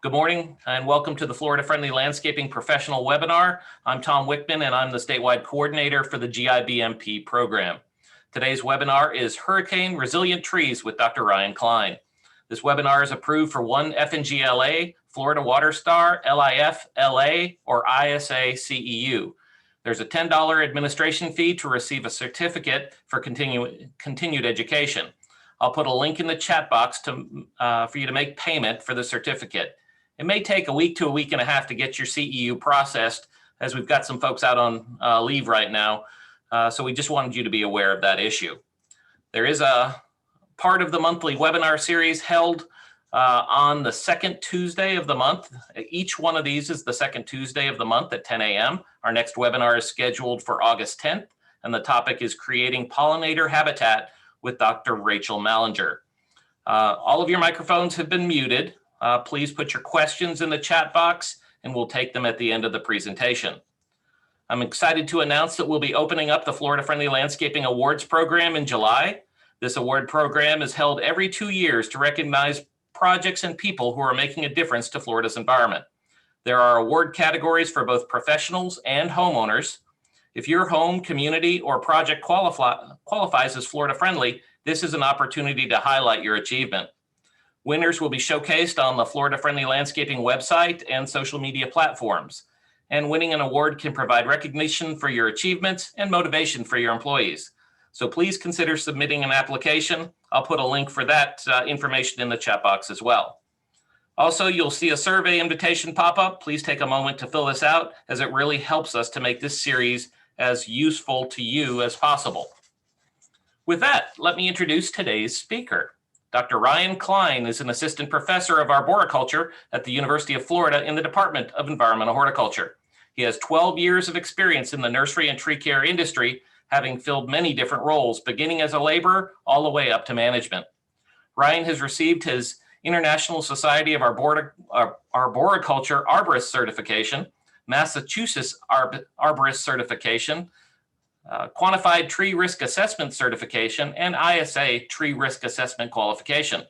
Good morning and welcome to the Florida Friendly Landscaping Professional Webinar. I'm Tom Wickman and I'm the statewide coordinator for the GIBMP program. Today's webinar is Hurricane Resilient Trees with Dr. Ryan Klein. This webinar is approved for one FNGLA, Florida Water Star, LIF, LA, or ISA CEU. There's a $10 administration fee to receive a certificate for continued education. I'll put a link in the chat box for you to make payment for the certificate. It may take a week to a week and a half to get your CEU processed, as we've got some folks out on leave right now. So we just wanted you to be aware of that issue. There is a part of the monthly webinar series held on the second Tuesday of the month. Each one of these is the second Tuesday of the month at 10 a.m. Our next webinar is scheduled for August 10th, and the topic is creating pollinator habitat with Dr. Rachel Mallinger. All of your microphones have been muted. Please put your questions in the chat box and we'll take them at the end of the presentation. I'm excited to announce that we'll be opening up the Florida Friendly Landscaping Awards program in July. This award program is held every 2 years to recognize projects and people who are making a difference to Florida's environment. There are award categories for both professionals and homeowners. If your home, community, or project qualifies as Florida friendly, this is an opportunity to highlight your achievement. Winners will be showcased on the Florida Friendly Landscaping website and social media platforms. And winning an award can provide recognition for your achievements and motivation for your employees. So please consider submitting an application. I'll put a link for that information in the chat box as well. Also, you'll see a survey invitation pop up. Please take a moment to fill this out, as it really helps us to make this series as useful to you as possible. With that, let me introduce today's speaker. Dr. Ryan Klein is an assistant professor of arboriculture at the University of Florida in the Department of Environmental Horticulture. He has 12 years of experience in the nursery and tree care industry, having filled many different roles, beginning as a laborer all the way up to management. Ryan has received his International Society of Arboriculture Arborist certification, Massachusetts Arborist certification, Quantified Tree Risk Assessment certification, and ISA Tree Risk Assessment qualification.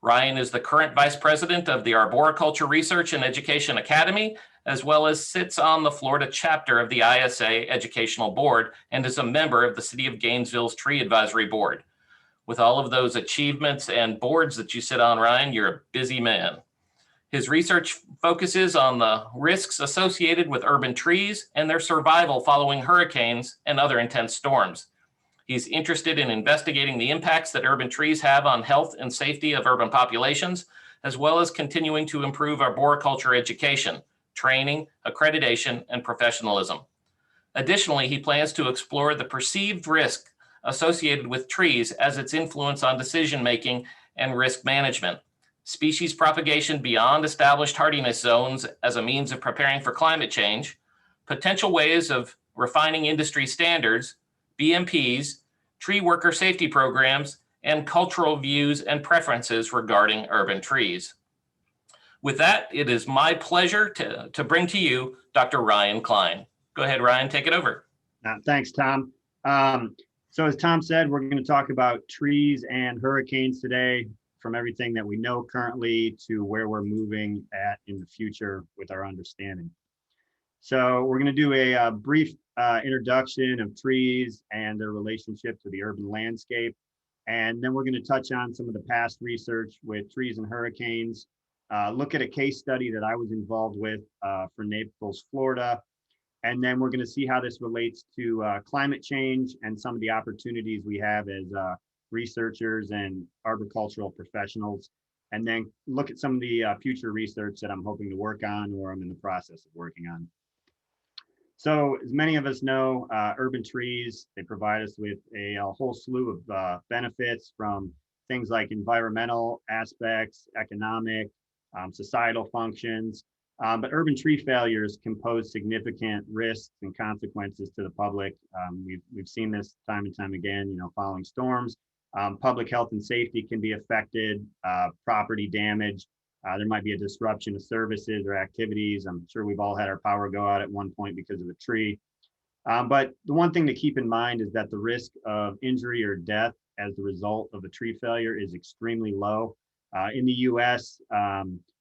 Ryan is the current vice president of the Arboriculture Research and Education Academy, as well as sits on the Florida chapter of the ISA Educational Board and is a member of the City of Gainesville's Tree Advisory Board. With all of those achievements and boards that you sit on, Ryan, you're a busy man. His research focuses on the risks associated with urban trees and their survival following hurricanes and other intense storms. He's interested in investigating the impacts that urban trees have on health and safety of urban populations, as well as continuing to improve arboriculture education, training, accreditation, and professionalism. Additionally, he plans to explore the perceived risk associated with trees as its influence on decision-making and risk management, species propagation beyond established hardiness zones as a means of preparing for climate change, potential ways of refining industry standards, BMPs, tree worker safety programs, and cultural views and preferences regarding urban trees. With that, it is my pleasure to bring to you Dr. Ryan Klein. Go ahead, Ryan, take it over. Thanks, Tom. So as Tom said, we're going to talk about trees and hurricanes today, from everything that we know currently to where we're moving at in the future with our understanding. So we're going to do a brief introduction of trees and their relationship to the urban landscape. And then we're going to touch on some of the past research with trees and hurricanes, look at a case study that I was involved with for Naples, Florida. And then we're going to see how this relates to climate change and some of the opportunities we have as researchers and arboricultural professionals, and then look at some of the future research that I'm hoping to work on or I'm in the process of working on. So as many of us know, urban trees, they provide us with a whole slew of benefits, from things like environmental aspects, economic, societal functions, but urban tree failures can pose significant risks and consequences to the public. We've seen this time and time again, following storms. Public health and safety can be affected, property damage. There might be a disruption of services or activities. I'm sure we've all had our power go out at one point because of a tree. But the one thing to keep in mind is that the risk of injury or death as the result of a tree failure is extremely low. In the US,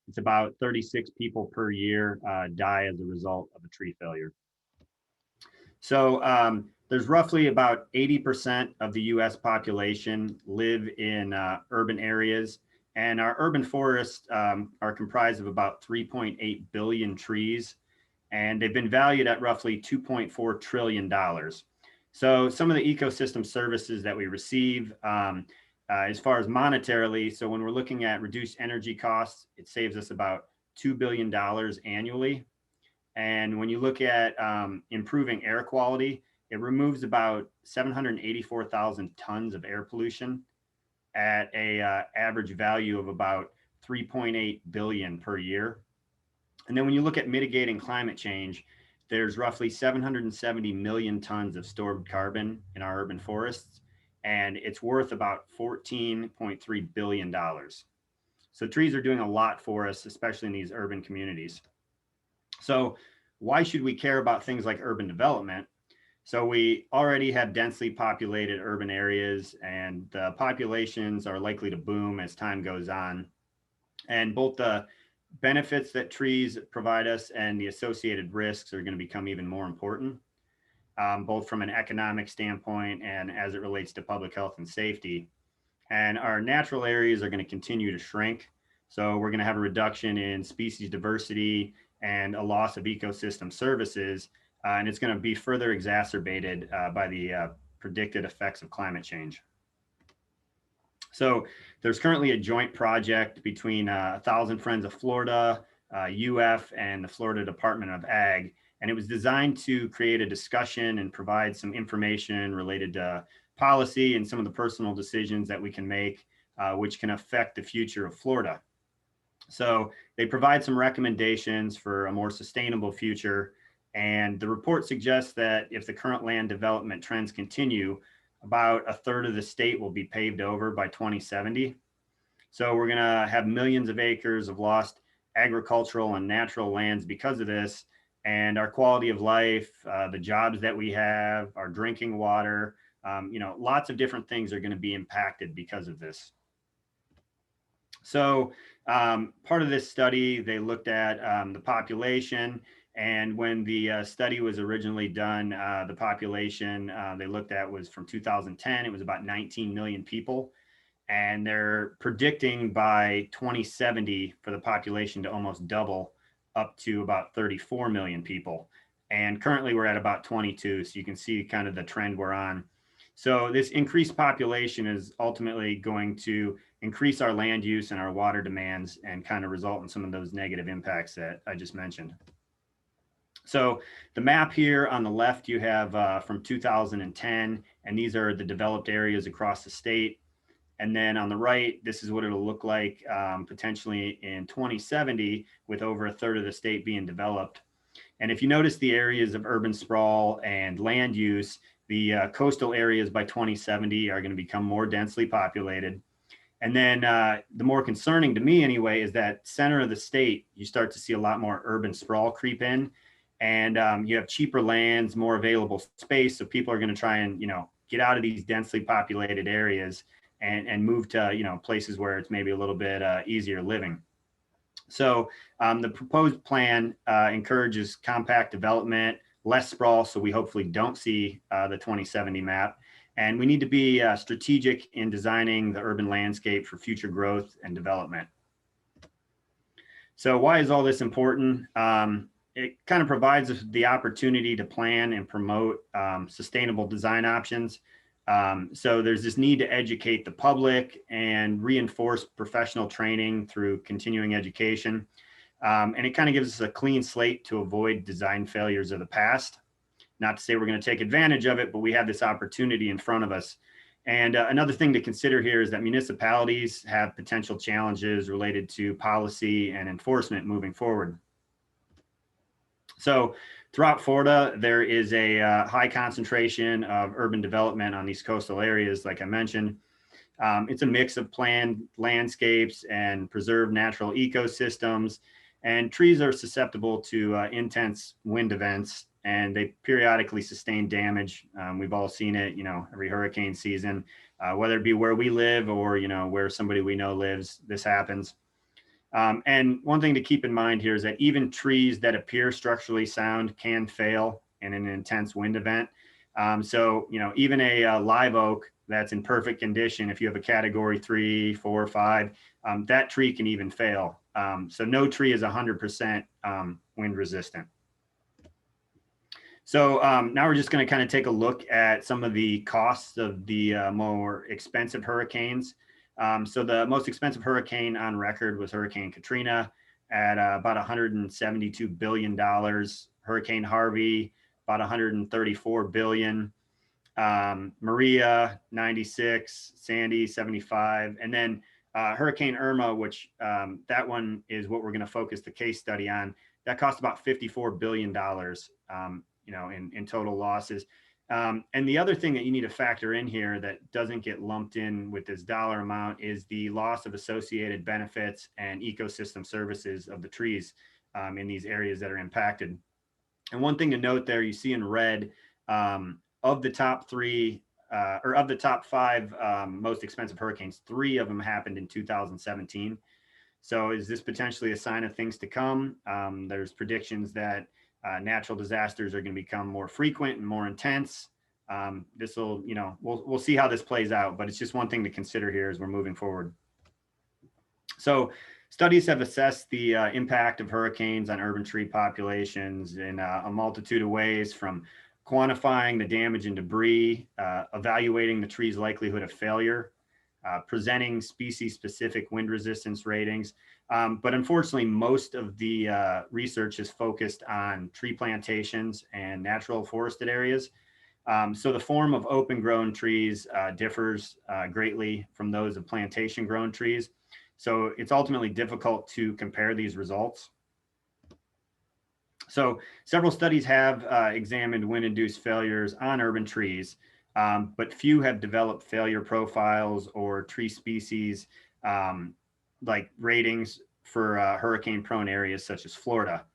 It's about 36 people per year die as a result of a tree failure. So there's roughly about 80% of the US population live in urban areas, and our urban forests are comprised of about 3.8 billion trees, and they've been valued at roughly $2.4 trillion. So some of the ecosystem services that we receive as far as monetarily, so when we're looking at reduced energy costs, it saves us about $2 billion annually. And when you look at improving air quality, it removes about 784,000 tons of air pollution at a average value of about 3.8 billion per year. And then when you look at mitigating climate change, there's roughly 770 million tons of stored carbon in our urban forests, and it's worth about $14.3 billion. So trees are doing a lot for us, especially in these urban communities. So why should we care about things like urban development? So we already have densely populated urban areas, and the populations are likely to boom as time goes on. And both the benefits that trees provide us and the associated risks are going to become even more important, both from an economic standpoint and as it relates to public health and safety. And our natural areas are going to continue to shrink. So we're going to have a reduction in species diversity and a loss of ecosystem services. And it's going to be further exacerbated by the predicted effects of climate change. So there's currently a joint project between 1,000 Friends of Florida, UF, and the Florida Department of Ag. And it was designed to create a discussion and provide some information related to policy and some of the personal decisions that we can make, which can affect the future of Florida. So they provide some recommendations for a more sustainable future. And the report suggests that if the current land development trends continue, about a third of the state will be paved over by 2070. So we're going to have millions of acres of lost agricultural and natural lands because of this. And our quality of life, the jobs that we have, our drinking water, lots of different things are going to be impacted because of this. So part of this study, they looked at the population. And when the study was originally done, the population they looked at was from 2010. It was about 19 million people. And they're predicting by 2070 for the population to almost double up to about 34 million people. And currently we're at about 22. So you can see kind of the trend we're on. So this increased population is ultimately going to increase our land use and our water demands and kind of result in some of those negative impacts that I just mentioned. So the map here on the left, you have from 2010, and these are the developed areas across the state. And then on the right, this is what it'll look like potentially in 2070 with over a third of the state being developed. And if you notice the areas of urban sprawl and land use, the coastal areas by 2070 are going to become more densely populated. And then the more concerning to me anyway is that center of the state, you start to see a lot more urban sprawl creep in. And you have cheaper lands, more available space. So people are going to try and, get out of these densely populated areas and move to, places where it's maybe a little bit easier living. So the proposed plan encourages compact development, less sprawl. So we hopefully don't see the 2070 map. And we need to be strategic in designing the urban landscape for future growth and development. So why is all this important? It kind of provides us the opportunity to plan and promote sustainable design options. So there's this need to educate the public and reinforce professional training through continuing education. And it kind of gives us a clean slate to avoid design failures of the past. Not to say we're going to take advantage of it, but we have this opportunity in front of us. And another thing to consider here is that municipalities have potential challenges related to policy and enforcement moving forward. So throughout Florida, there is a high concentration of urban development on these coastal areas, like I mentioned. It's a mix of planned landscapes and preserved natural ecosystems. And trees are susceptible to intense wind events, and they periodically sustain damage. We've all seen it, every hurricane season, whether it be where we live or, where somebody we know lives, this happens. And one thing to keep in mind here is that even trees that appear structurally sound can fail in an intense wind event. So, even a live oak that's in perfect condition, if you have a category 3, 4, 5, that tree can even fail. So no tree is 100% wind resistant. So now we're just going to kind of take a look at some of the costs of the more expensive hurricanes. So the most expensive hurricane on record was Hurricane Katrina at about $172 billion. Hurricane Harvey, about $134 billion. Maria, 96, Sandy, 75. And then Hurricane Irma, which that one is what we're going to focus the case study on. That cost about $54 billion, in total losses. And the other thing that you need to factor in here that doesn't get lumped in with this dollar amount is the loss of associated benefits and ecosystem services of the trees in these areas that are impacted. And one thing to note there, you see in red, of the top three, or of the top 5 most expensive hurricanes, 3 of them happened in 2017. So is this potentially a sign of things to come? There's predictions that natural disasters are going to become more frequent and more intense. This will, we'll see how this plays out, but it's just one thing to consider here as we're moving forward. So studies have assessed the impact of hurricanes on urban tree populations in a multitude of ways, from quantifying the damage and debris, evaluating the tree's likelihood of failure, presenting species-specific wind resistance ratings. But unfortunately, most of the research is focused on tree plantations and natural forested areas. So the form of open-grown trees differs greatly from those of plantation-grown trees. So it's ultimately difficult to compare these results. So several studies have examined wind-induced failures on urban trees, but few have developed failure profiles or tree species like ratings for hurricane-prone areas such as Florida.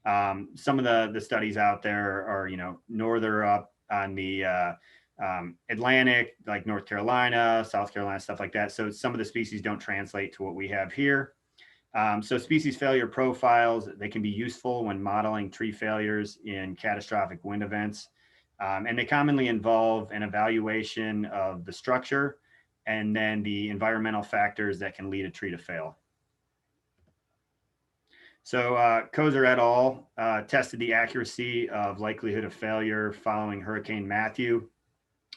Some of the studies out there are, northern up on the Atlantic, like North Carolina, South Carolina, stuff like that. So some of the species don't translate to what we have here. So species failure profiles, they can be useful when modeling tree failures in catastrophic wind events. And they commonly involve an evaluation of the structure and then the environmental factors that can lead a tree to fail. So Kozer et al. Tested the accuracy of likelihood of failure following Hurricane Matthew.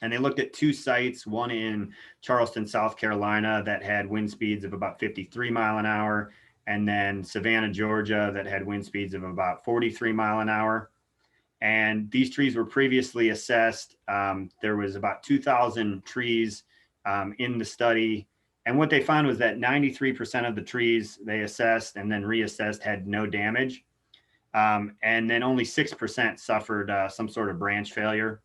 And they looked at 2 sites, one in Charleston, South Carolina, that had wind speeds of about 53 mile an hour, and then Savannah, Georgia, that had wind speeds of about 43 mile an hour. And these trees were previously assessed. There was about 2,000 trees in the study. And what they found was that 93% of the trees they assessed and then reassessed had no damage. And then only 6% suffered some sort of branch failure.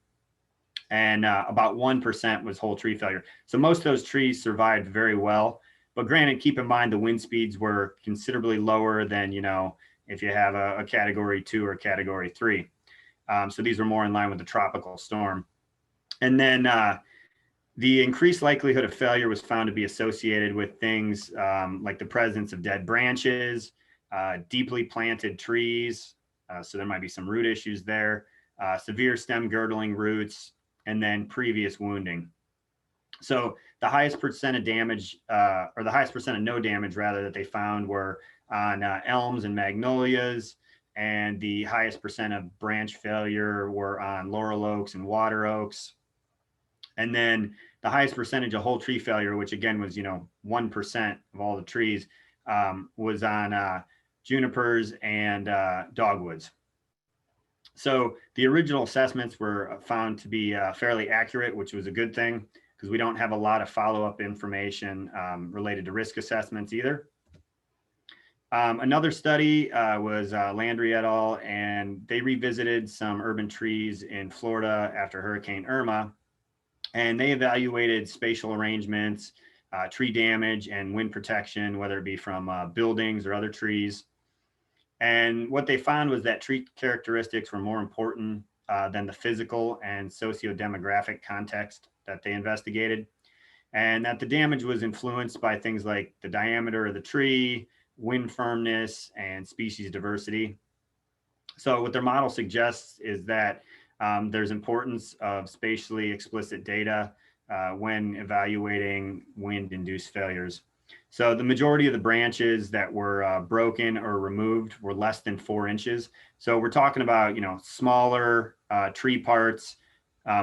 And about 1% was whole tree failure. So most of those trees survived very well. But granted, keep in mind the wind speeds were considerably lower than, if you have a category 2 or category 3. So these were more in line with the tropical storm. And then the increased likelihood of failure was found to be associated with things like the presence of dead branches, deeply planted trees. So there might be some root issues there, severe stem girdling roots, and then previous wounding. So the highest percent of damage, or the highest percent of no damage rather, that they found were on elms and magnolias, and the highest percent of branch failure were on laurel oaks and water oaks. And then the highest percentage of whole tree failure, which again was 1% of all the trees, was on junipers and dogwoods. So the original assessments were found to be fairly accurate, which was a good thing, because we don't have a lot of follow-up information related to risk assessments either. Another study was Landry et al., and they revisited some urban trees in Florida after Hurricane Irma, and they evaluated spatial arrangements, tree damage, and wind protection, whether it be from buildings or other trees. And what they found was that tree characteristics were more important than the physical and socio-demographic context that they investigated, and that the damage was influenced by things like the diameter of the tree, wind firmness, and species diversity. So what their model suggests is that there's importance of spatially explicit data when evaluating wind-induced failures. So the majority of the branches that were broken or removed were less than 4 inches. So we're talking about, smaller tree parts.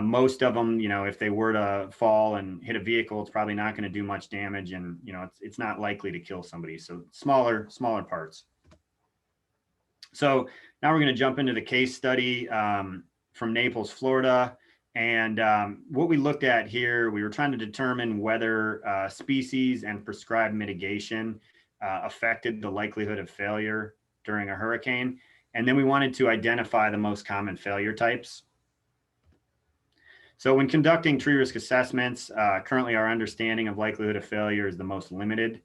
Most of them, if they were to fall and hit a vehicle, it's probably not going to do much damage, and it's not likely to kill somebody. So smaller parts. So now we're going to jump into the case study from Naples, Florida. And what we looked at here, we were trying to determine whether species and prescribed mitigation affected the likelihood of failure during a hurricane. And then we wanted to identify the most common failure types. So when conducting tree risk assessments, currently our understanding of likelihood of failure is the most limited.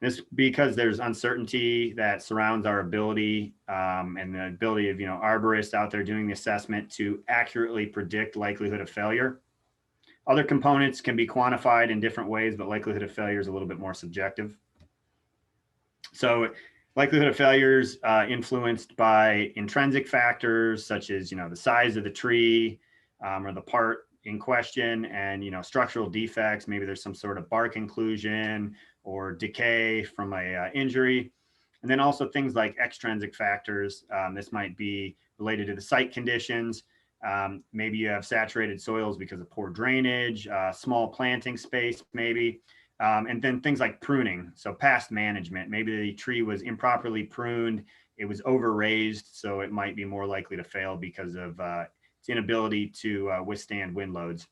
This because there's uncertainty that surrounds our ability and the ability of arborists out there doing the assessment to accurately predict likelihood of failure. Other components can be quantified in different ways, but likelihood of failure is a little bit more subjective. So likelihood of failure is influenced by intrinsic factors such as the size of the tree or the part in question, and structural defects. Maybe there's some sort of bark inclusion or decay from a injury. And then also things like extrinsic factors. This might be related to the site conditions. Maybe you have saturated soils because of poor drainage, small planting space maybe. And then things like pruning, so past management. Maybe the tree was improperly pruned, it was over-raised, so it might be more likely to fail because of its inability to withstand wind loads.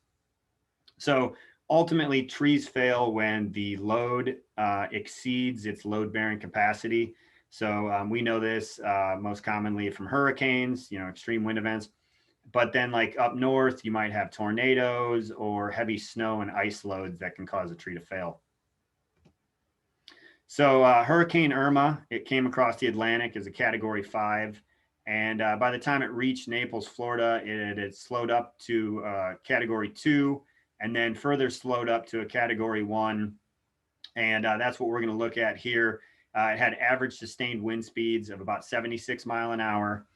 So ultimately, trees fail when the load exceeds its load-bearing capacity. So we know this most commonly from hurricanes, extreme wind events. But then like up north, you might have tornadoes or heavy snow and ice loads that can cause a tree to fail. So Hurricane Irma, it came across the Atlantic as a Category 5. And by the time it reached Naples, Florida, it had slowed up to Category 2, and then further slowed up to a Category 1. And that's what we're going to look at here. It had average sustained wind speeds of about 76 miles an hour.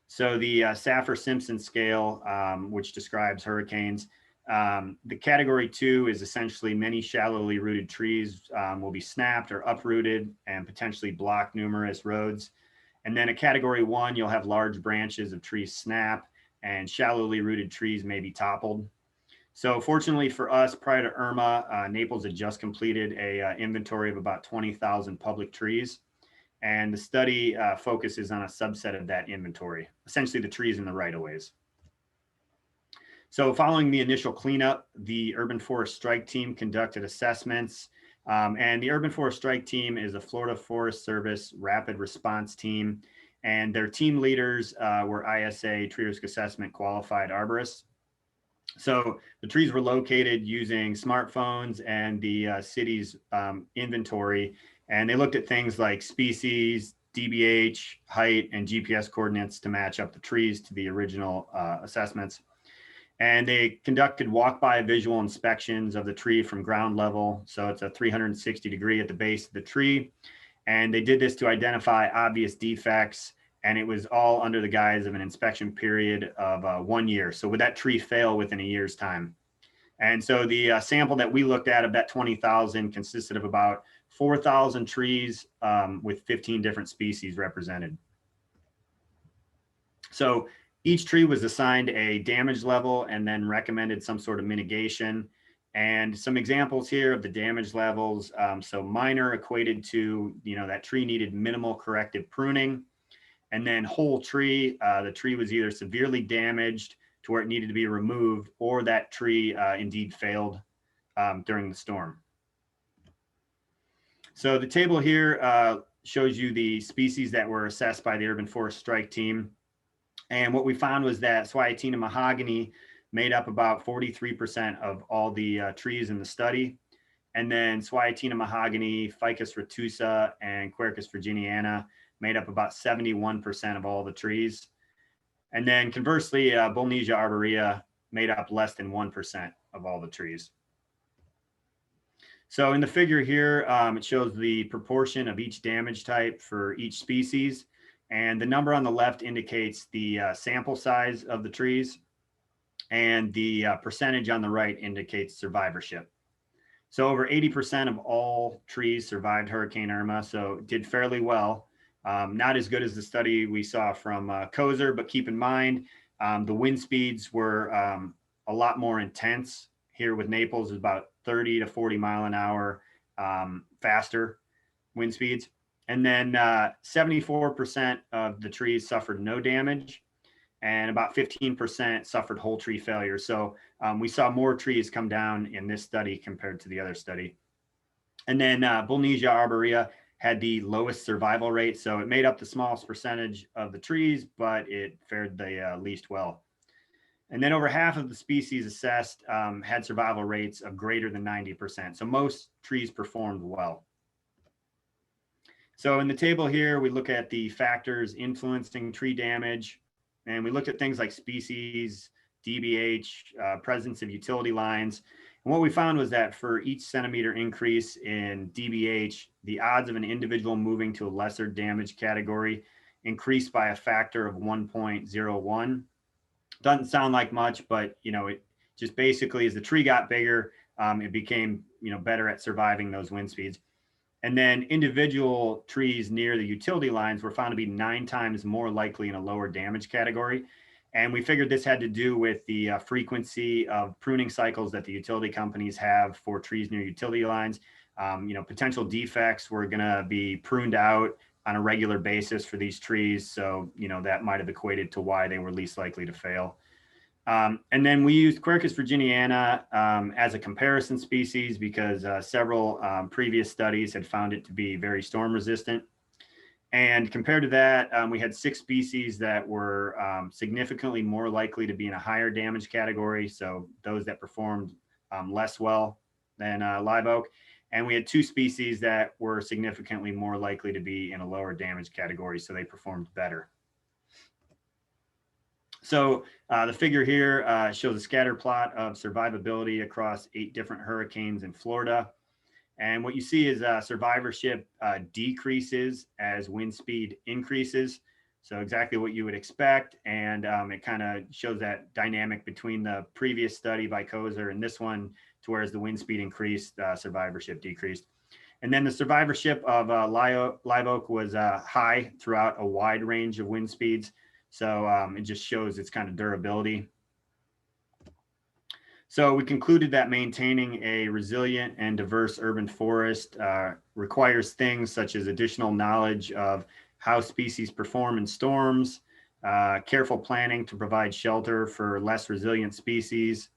So the Saffir-Simpson scale, which describes hurricanes, the Category 2 is essentially many shallowly rooted trees will be snapped or uprooted and potentially block numerous roads. And then a Category 1, you'll have large branches of trees snap and shallowly rooted trees may be toppled. So fortunately for us, prior to Irma, Naples had just completed a inventory of about 20,000 public trees. And the study focuses on a subset of that inventory, essentially the trees in the right-of-ways. So following the initial cleanup, the Urban Forest Strike Team conducted assessments. And the Urban Forest Strike Team is a Florida Forest Service rapid response team. And their team leaders were ISA tree risk assessment qualified arborists. So the trees were located using smartphones and the city's inventory. And they looked at things like species, DBH, height, and GPS coordinates to match up the trees to the original assessments. And they conducted walk-by visual inspections of the tree from ground level. So it's a 360 degree at the base of the tree. And they did this to identify obvious defects. And it was all under the guise of an inspection period of 1 year. So would that tree fail within a year's time? And so the sample that we looked at of that 20,000 consisted of about 4,000 trees with 15 different species represented. So each tree was assigned a damage level and then recommended some sort of mitigation. And some examples here of the damage levels. So minor equated to, that tree needed minimal corrective pruning. And then whole tree, the tree was either severely damaged to where it needed to be removed, or that tree indeed failed during the storm. So the table here shows you the species that were assessed by the Urban Forest Strike Team. And what we found was that Swiatina mahogany made up about 43% of all the trees in the study. And then Swiatina mahogany, Ficus retusa, and Quercus virginiana made up about 71% of all the trees. And then conversely, Bolnesia arborea made up less than 1% of all the trees. So in the figure here, it shows the proportion of each damage type for each species. And the number on the left indicates the sample size of the trees. And the percentage on the right indicates survivorship. So over 80% of all trees survived Hurricane Irma, so did fairly well. Not as good as the study we saw from Kozer, but keep in mind, the wind speeds were a lot more intense. Here with Naples is about 30 to 40 mile an hour faster wind speeds. And then 74% of the trees suffered no damage, and about 15% suffered whole tree failure. So we saw more trees come down in this study compared to the other study. And then Bullnesia arborea had the lowest survival rate. So it made up the smallest percentage of the trees, but it fared the least well. And then over half of the species assessed had survival rates of greater than 90%. So most trees performed well. So in the table here, we look at the factors influencing tree damage. And we looked at things like species, DBH, presence of utility lines. And what we found was that for each centimeter increase in DBH, the odds of an individual moving to a lesser damage category increased by a factor of 1.01. Doesn't sound like much, but it just basically as the tree got bigger, it became better at surviving those wind speeds. And then individual trees near the utility lines were found to be 9 times more likely in a lower damage category. And we figured this had to do with the frequency of pruning cycles that the utility companies have for trees near utility lines. Potential defects were going to be pruned out on a regular basis for these trees. So, that might have equated to why they were least likely to fail. And then we used Quercus virginiana as a comparison species because several previous studies had found it to be very storm resistant. And compared to that, we had 6 species that were significantly more likely to be in a higher damage category. So those that performed less well than live oak. And we had 2 species that were significantly more likely to be in a lower damage category. So they performed better. So the figure here shows a scatter plot of survivability across 8 different hurricanes in Florida. And what you see is survivorship decreases as wind speed increases. So exactly what you would expect. And it kind of shows that dynamic between the previous study by Kozer and this one, to where as the wind speed increased, survivorship decreased. And then the survivorship of live oak was high throughout a wide range of wind speeds. So it just shows its kind of durability. So we concluded that maintaining a resilient and diverse urban forest requires things such as additional knowledge of how species perform in storms, careful planning to provide shelter for less resilient species,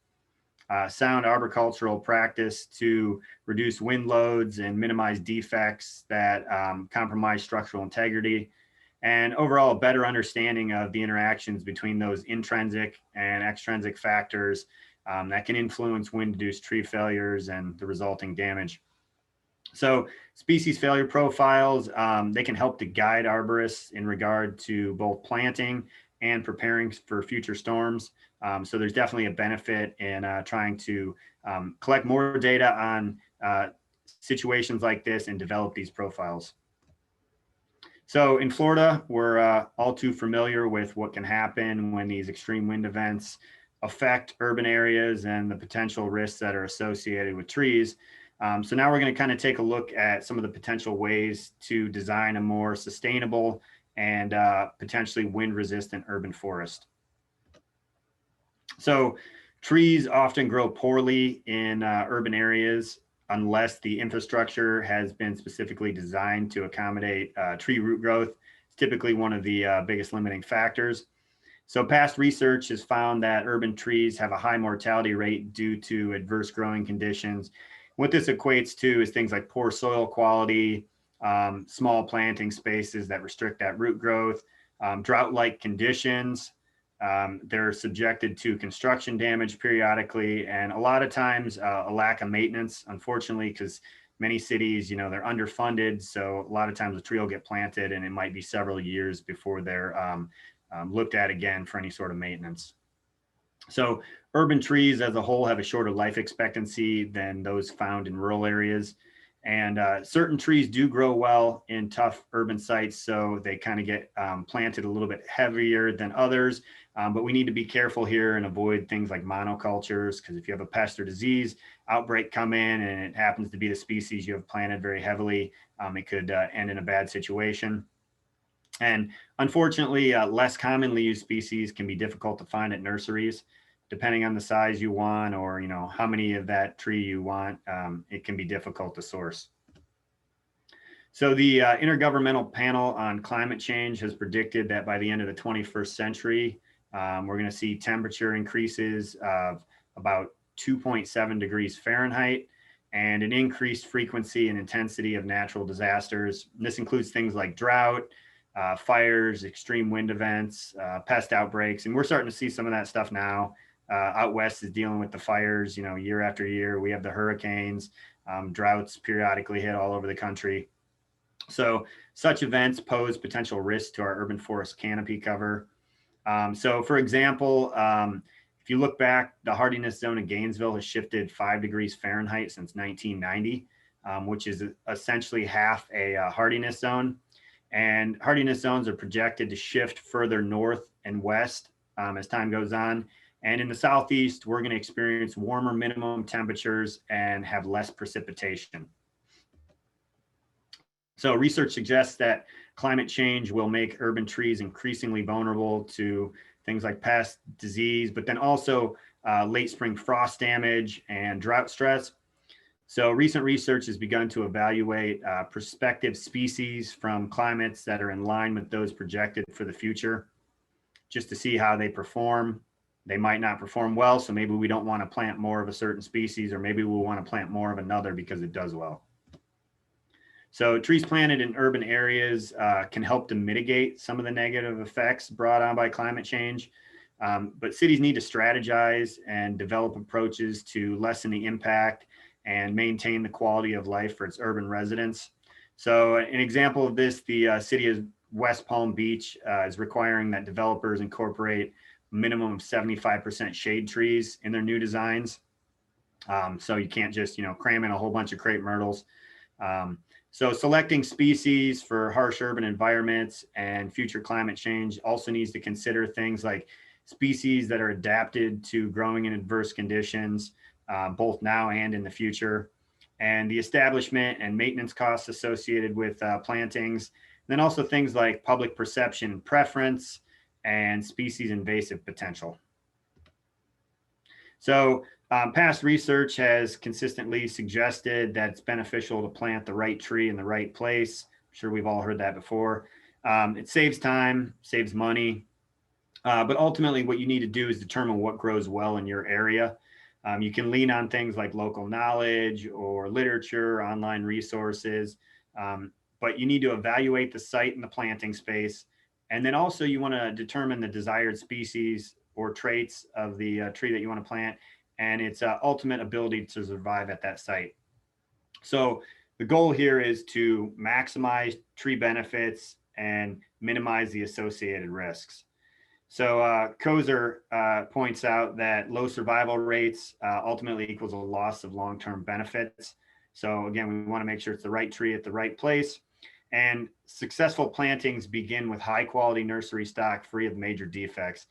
sound arboricultural practice to reduce wind loads and minimize defects that compromise structural integrity, and overall a better understanding of the interactions between those intrinsic and extrinsic factors that can influence wind-induced tree failures and the resulting damage. So species failure profiles, they can help to guide arborists in regard to both planting and preparing for future storms. So there's definitely a benefit in trying to collect more data on situations like this and develop these profiles. So in Florida, we're all too familiar with what can happen when these extreme wind events affect urban areas and the potential risks that are associated with trees. So now we're going to kind of take a look at some of the potential ways to design a more sustainable and potentially wind-resistant urban forest. So trees often grow poorly in urban areas unless the infrastructure has been specifically designed to accommodate tree root growth. It's typically one of the biggest limiting factors. So past research has found that urban trees have a high mortality rate due to adverse growing conditions. What this equates to is things like poor soil quality, small planting spaces that restrict that root growth, drought-like conditions. They're subjected to construction damage periodically, and a lot of times a lack of maintenance, unfortunately, because many cities, they're underfunded. So a lot of times a tree will get planted and it might be several years before they're looked at again for any sort of maintenance. So urban trees as a whole have a shorter life expectancy than those found in rural areas. And certain trees do grow well in tough urban sites, so they kind of get planted a little bit heavier than others. But we need to be careful here and avoid things like monocultures, because if you have a pest or disease outbreak come in and it happens to be the species you have planted very heavily, it could end in a bad situation. And unfortunately, less commonly used species can be difficult to find at nurseries. Depending on the size you want, or how many of that tree you want, it can be difficult to source. So the Intergovernmental Panel on Climate Change has predicted that by the end of the 21st century, we're going to see temperature increases of about 2.7 degrees Fahrenheit and an increased frequency and intensity of natural disasters. And this includes things like drought, fires, extreme wind events, pest outbreaks, and we're starting to see some of that stuff now. Out west is dealing with the fires, year after year. We have the hurricanes, droughts periodically hit all over the country. So such events pose potential risk to our urban forest canopy cover. So for example, if you look back, the hardiness zone in Gainesville has shifted 5 degrees Fahrenheit since 1990, which is essentially half a hardiness zone. And hardiness zones are projected to shift further north and west as time goes on. And in the Southeast, we're going to experience warmer minimum temperatures and have less precipitation. So research suggests that climate change will make urban trees increasingly vulnerable to things like pest, disease, but then also late spring frost damage and drought stress. So recent research has begun to evaluate prospective species from climates that are in line with those projected for the future, just to see how they perform. They might not perform well, so maybe we don't want to plant more of a certain species, or maybe we want to plant more of another because it does well. So trees planted in urban areas can help to mitigate some of the negative effects brought on by climate change. But cities need to strategize and develop approaches to lessen the impact and maintain the quality of life for its urban residents. So an example of this, the city of West Palm Beach is requiring that developers incorporate minimum of 75% shade trees in their new designs. So you can't just, cram in a whole bunch of crepe myrtles. So selecting species for harsh urban environments and future climate change also needs to consider things like species that are adapted to growing in adverse conditions, both now and in the future, and the establishment and maintenance costs associated with plantings. And then also things like public perception and preference, and species invasive potential. So past research has consistently suggested that it's beneficial to plant the right tree in the right place. I'm sure we've all heard that before. It saves time, saves money, but ultimately what you need to do is determine what grows well in your area. You can lean on things like local knowledge or literature, online resources, but you need to evaluate the site and the planting space. And then also you want to determine the desired species or traits of the tree that you want to plant and its ultimate ability to survive at that site. So the goal here is to maximize tree benefits and minimize the associated risks. So Kozer points out that low survival rates ultimately equals a loss of long-term benefits. So again, we want to make sure it's the right tree at the right place. And successful plantings begin with high quality nursery stock free of major defects.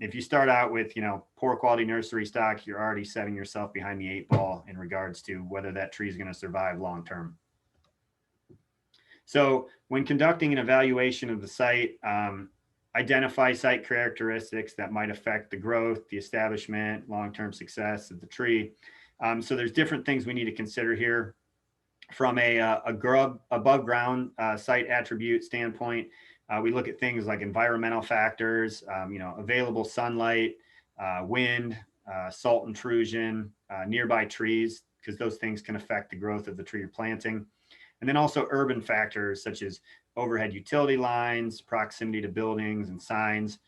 If you start out with, poor quality nursery stock, you're already setting yourself behind the 8 ball in regards to whether that tree is going to survive long term. So when conducting an evaluation of the site, identify site characteristics that might affect the growth, the establishment, long-term success of the tree. So there's different things we need to consider here. From a above ground site attribute standpoint, we look at things like environmental factors, available sunlight, wind, salt intrusion, nearby trees, because those things can affect the growth of the tree you're planting. And then also urban factors such as overhead utility lines, proximity to buildings and signs,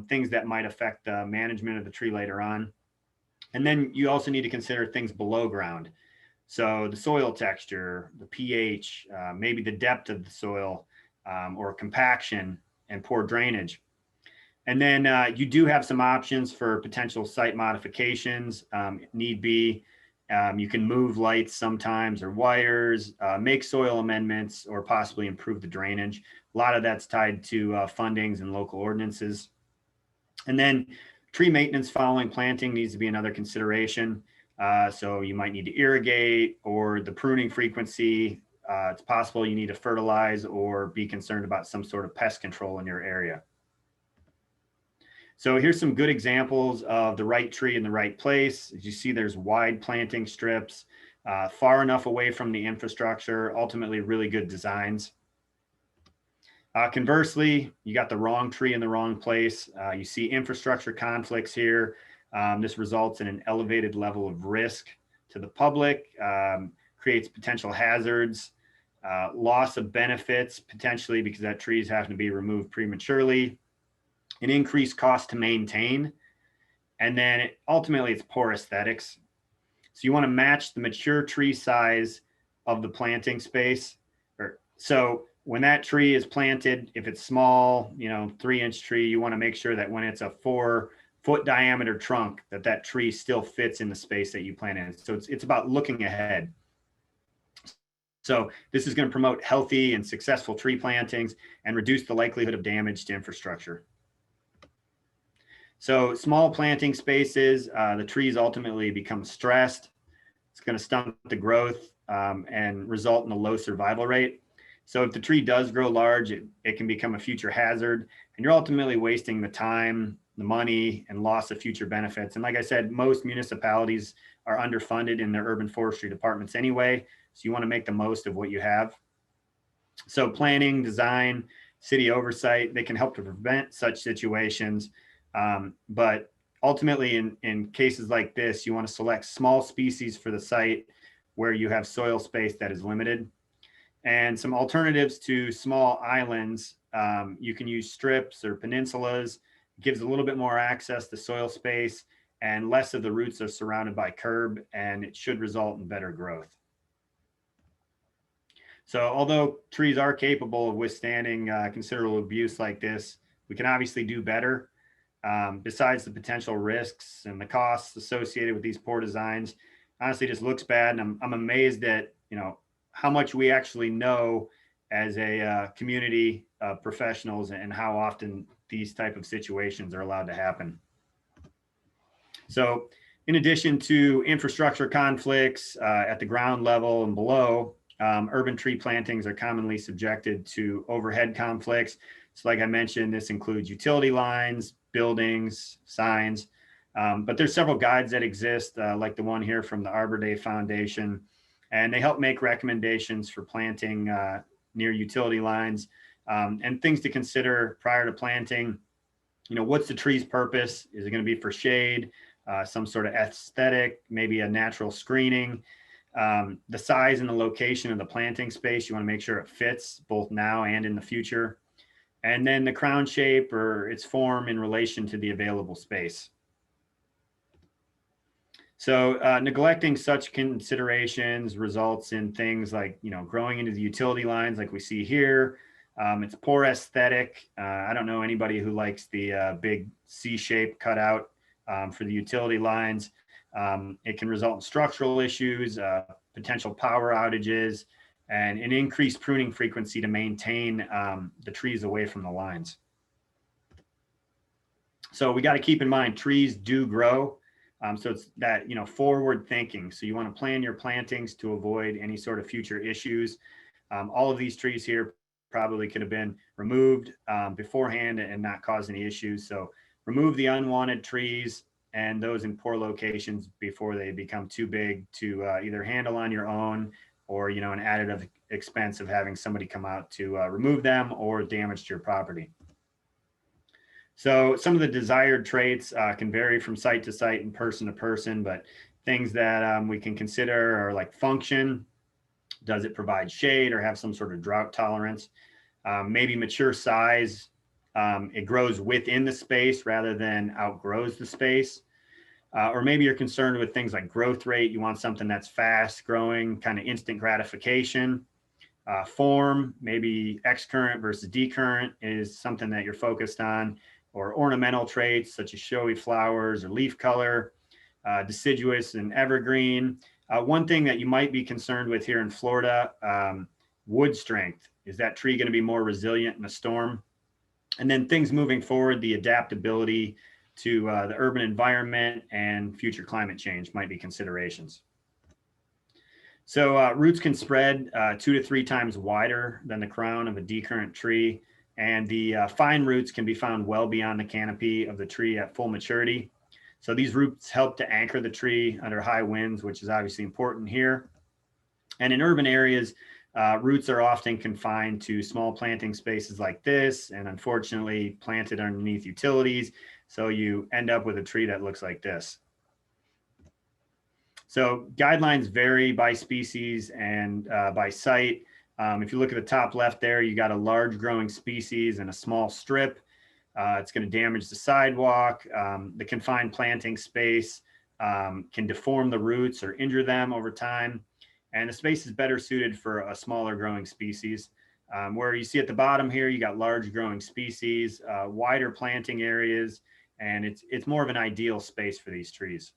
things that might affect the management of the tree later on. And then you also need to consider things below ground. So the soil texture, the pH, maybe the depth of the soil, or compaction and poor drainage. And then you do have some options for potential site modifications, need be. You can move lights sometimes or wires, make soil amendments, or possibly improve the drainage. A lot of that's tied to fundings and local ordinances. And then tree maintenance following planting needs to be another consideration. So you might need to irrigate, or the pruning frequency. It's possible you need to fertilize or be concerned about some sort of pest control in your area. So here's some good examples of the right tree in the right place. As you see, there's wide planting strips, far enough away from the infrastructure, ultimately really good designs. Conversely, you got the wrong tree in the wrong place. You see infrastructure conflicts here. This results in an elevated level of risk to the public, creates potential hazards, loss of benefits, potentially because that tree is having to be removed prematurely, an increased cost to maintain, and then ultimately it's poor aesthetics. So you want to match the mature tree size of the planting space. So when that tree is planted, if it's small, 3-inch tree, you want to make sure that when it's a 4-foot diameter trunk, that tree still fits in the space that you plant in. So it's about looking ahead. So this is going to promote healthy and successful tree plantings and reduce the likelihood of damage to infrastructure. So small planting spaces, the trees ultimately become stressed. It's going to stunt the growth and result in a low survival rate. So if the tree does grow large, it can become a future hazard, and you're ultimately wasting the time, the money, and loss of future benefits. And like I said, most municipalities are underfunded in their urban forestry departments anyway, so you want to make the most of what you have. So planning, design, city oversight, they can help to prevent such situations. But ultimately, in cases like this, you want to select small species for the site where you have soil space that is limited. And some alternatives to small islands, you can use strips or peninsulas. It gives a little bit more access to soil space, and less of the roots are surrounded by curb, and it should result in better growth. So although trees are capable of withstanding considerable abuse like this, we can obviously do better. Besides the potential risks and the costs associated with these poor designs, honestly, just looks bad. And I'm amazed at, how much we actually know as a community of professionals, and how often these type of situations are allowed to happen. So in addition to infrastructure conflicts at the ground level and below, urban tree plantings are commonly subjected to overhead conflicts. So like I mentioned, this includes utility lines, buildings, signs, but there's several guides that exist, like the one here from the Arbor Day Foundation, and they help make recommendations for planting near utility lines, and things to consider prior to planting. What's the tree's purpose? Is it going to be for shade, some sort of aesthetic, maybe a natural screening? The size and the location of the planting space, you want to make sure it fits both now and in the future. And then the crown shape or its form in relation to the available space. So neglecting such considerations results in things like, growing into the utility lines like we see here. It's poor aesthetic. I don't know anybody who likes the big C-shape cutout for the utility lines. It can result in structural issues, potential power outages, and an increased pruning frequency to maintain the trees away from the lines. So we got to keep in mind, trees do grow. So it's that, forward thinking. So you want to plan your plantings to avoid any sort of future issues. All of these trees here probably could have been removed beforehand and not cause any issues. So remove the unwanted trees and those in poor locations before they become too big to either handle on your own, or, an additive expense of having somebody come out to remove them, or damage to your property. So some of the desired traits can vary from site to site and person to person, but things that we can consider are like function. Does it provide shade or have some sort of drought tolerance? Maybe mature size. It grows within the space rather than outgrows the space. Or maybe you're concerned with things like growth rate. You want something that's fast growing, kind of instant gratification. Form, maybe X current versus D current is something that you're focused on. or ornamental traits such as showy flowers or leaf color, deciduous and evergreen. One thing that you might be concerned with here in Florida, wood strength. Is that tree going to be more resilient in a storm? And then things moving forward, the adaptability to the urban environment and future climate change might be considerations. So roots can spread 2 to 3 times wider than the crown of a decurrent tree. And the fine roots can be found well beyond the canopy of the tree at full maturity. So these roots help to anchor the tree under high winds, which is obviously important here. And in urban areas, roots are often confined to small planting spaces like this, and unfortunately planted underneath utilities. So you end up with a tree that looks like this. So guidelines vary by species and by site. If you look at the top left there, you got a large growing species and a small strip. It's going to damage the sidewalk. The confined planting space can deform the roots or injure them over time. And the space is better suited for a smaller growing species. Where you see at the bottom here, you got large growing species, wider planting areas, and it's more of an ideal space for these trees.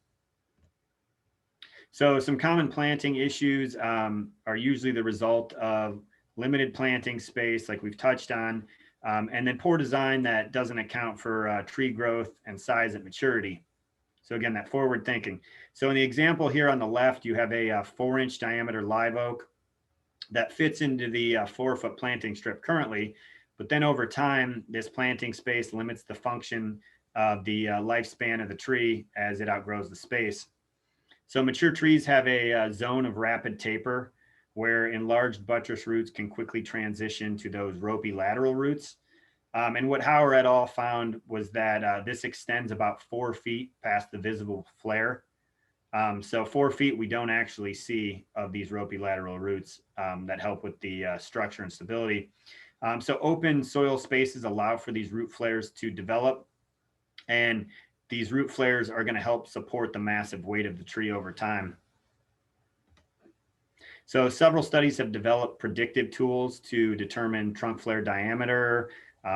So some common planting issues are usually the result of limited planting space, like we've touched on, and then poor design that doesn't account for tree growth and size at maturity. So again, that forward thinking. So in the example here on the left, you have a 4-inch diameter live oak that fits into the 4-foot planting strip currently, but then over time, this planting space limits the function of the lifespan of the tree as it outgrows the space. So mature trees have a zone of rapid taper where enlarged buttress roots can quickly transition to those ropey lateral roots. And what Hauer et al. Found was that this extends about 4 feet past the visible flare. So 4 feet we don't actually see of these ropey lateral roots that help with the structure and stability. So open soil spaces allow for these root flares to develop, and these root flares are going to help support the massive weight of the tree over time. So several studies have developed predictive tools to determine trunk flare diameter,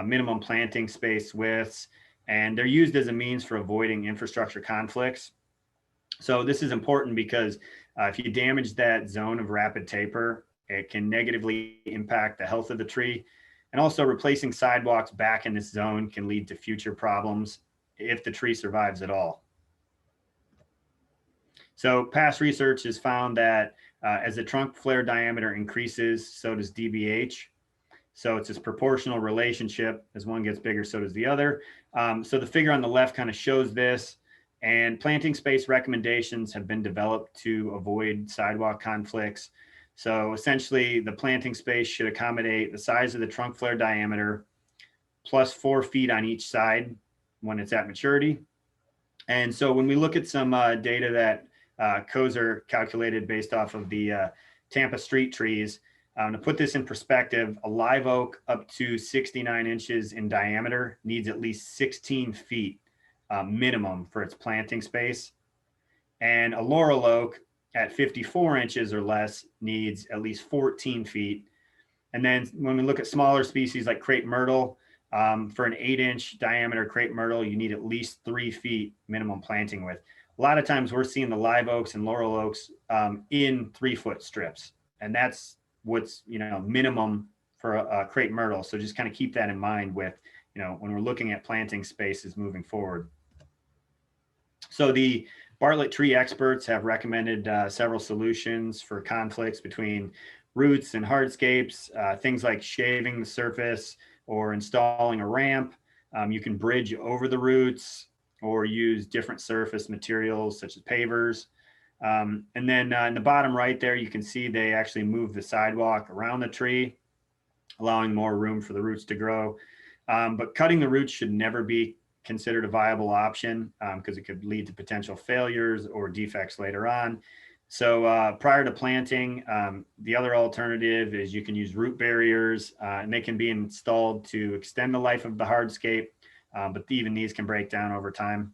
minimum planting space widths, and they're used as a means for avoiding infrastructure conflicts. So this is important because if you damage that zone of rapid taper, it can negatively impact the health of the tree. And also replacing sidewalks back in this zone can lead to future problems if the tree survives at all. So past research has found that as the trunk flare diameter increases, so does DBH. So it's this proportional relationship. As one gets bigger, so does the other. So the figure on the left kind of shows this, and planting space recommendations have been developed to avoid sidewalk conflicts. So essentially the planting space should accommodate the size of the trunk flare diameter plus 4 feet on each side when it's at maturity. And so when we look at some data that Kozer calculated based off of the Tampa street trees, to put this in perspective, a live oak up to 69 inches in diameter needs at least 16 feet minimum for its planting space. And a laurel oak at 54 inches or less needs at least 14 feet. And then when we look at smaller species like crepe myrtle, for an 8-inch diameter crepe myrtle, you need at least 3 feet minimum planting width. A lot of times we're seeing the live oaks and laurel oaks in 3-foot strips. And that's what's, minimum for a crepe myrtle. So just kind of keep that in mind with, when we're looking at planting spaces moving forward. So the Bartlett tree experts have recommended several solutions for conflicts between roots and hardscapes, things like shaving the surface or installing a ramp. You can bridge over the roots or use different surface materials such as pavers. And then in the bottom right there, you can see they actually move the sidewalk around the tree, allowing more room for the roots to grow. But cutting the roots should never be considered a viable option because it could lead to potential failures or defects later on. So prior to planting, the other alternative is you can use root barriers, and they can be installed to extend the life of the hardscape, but even these can break down over time.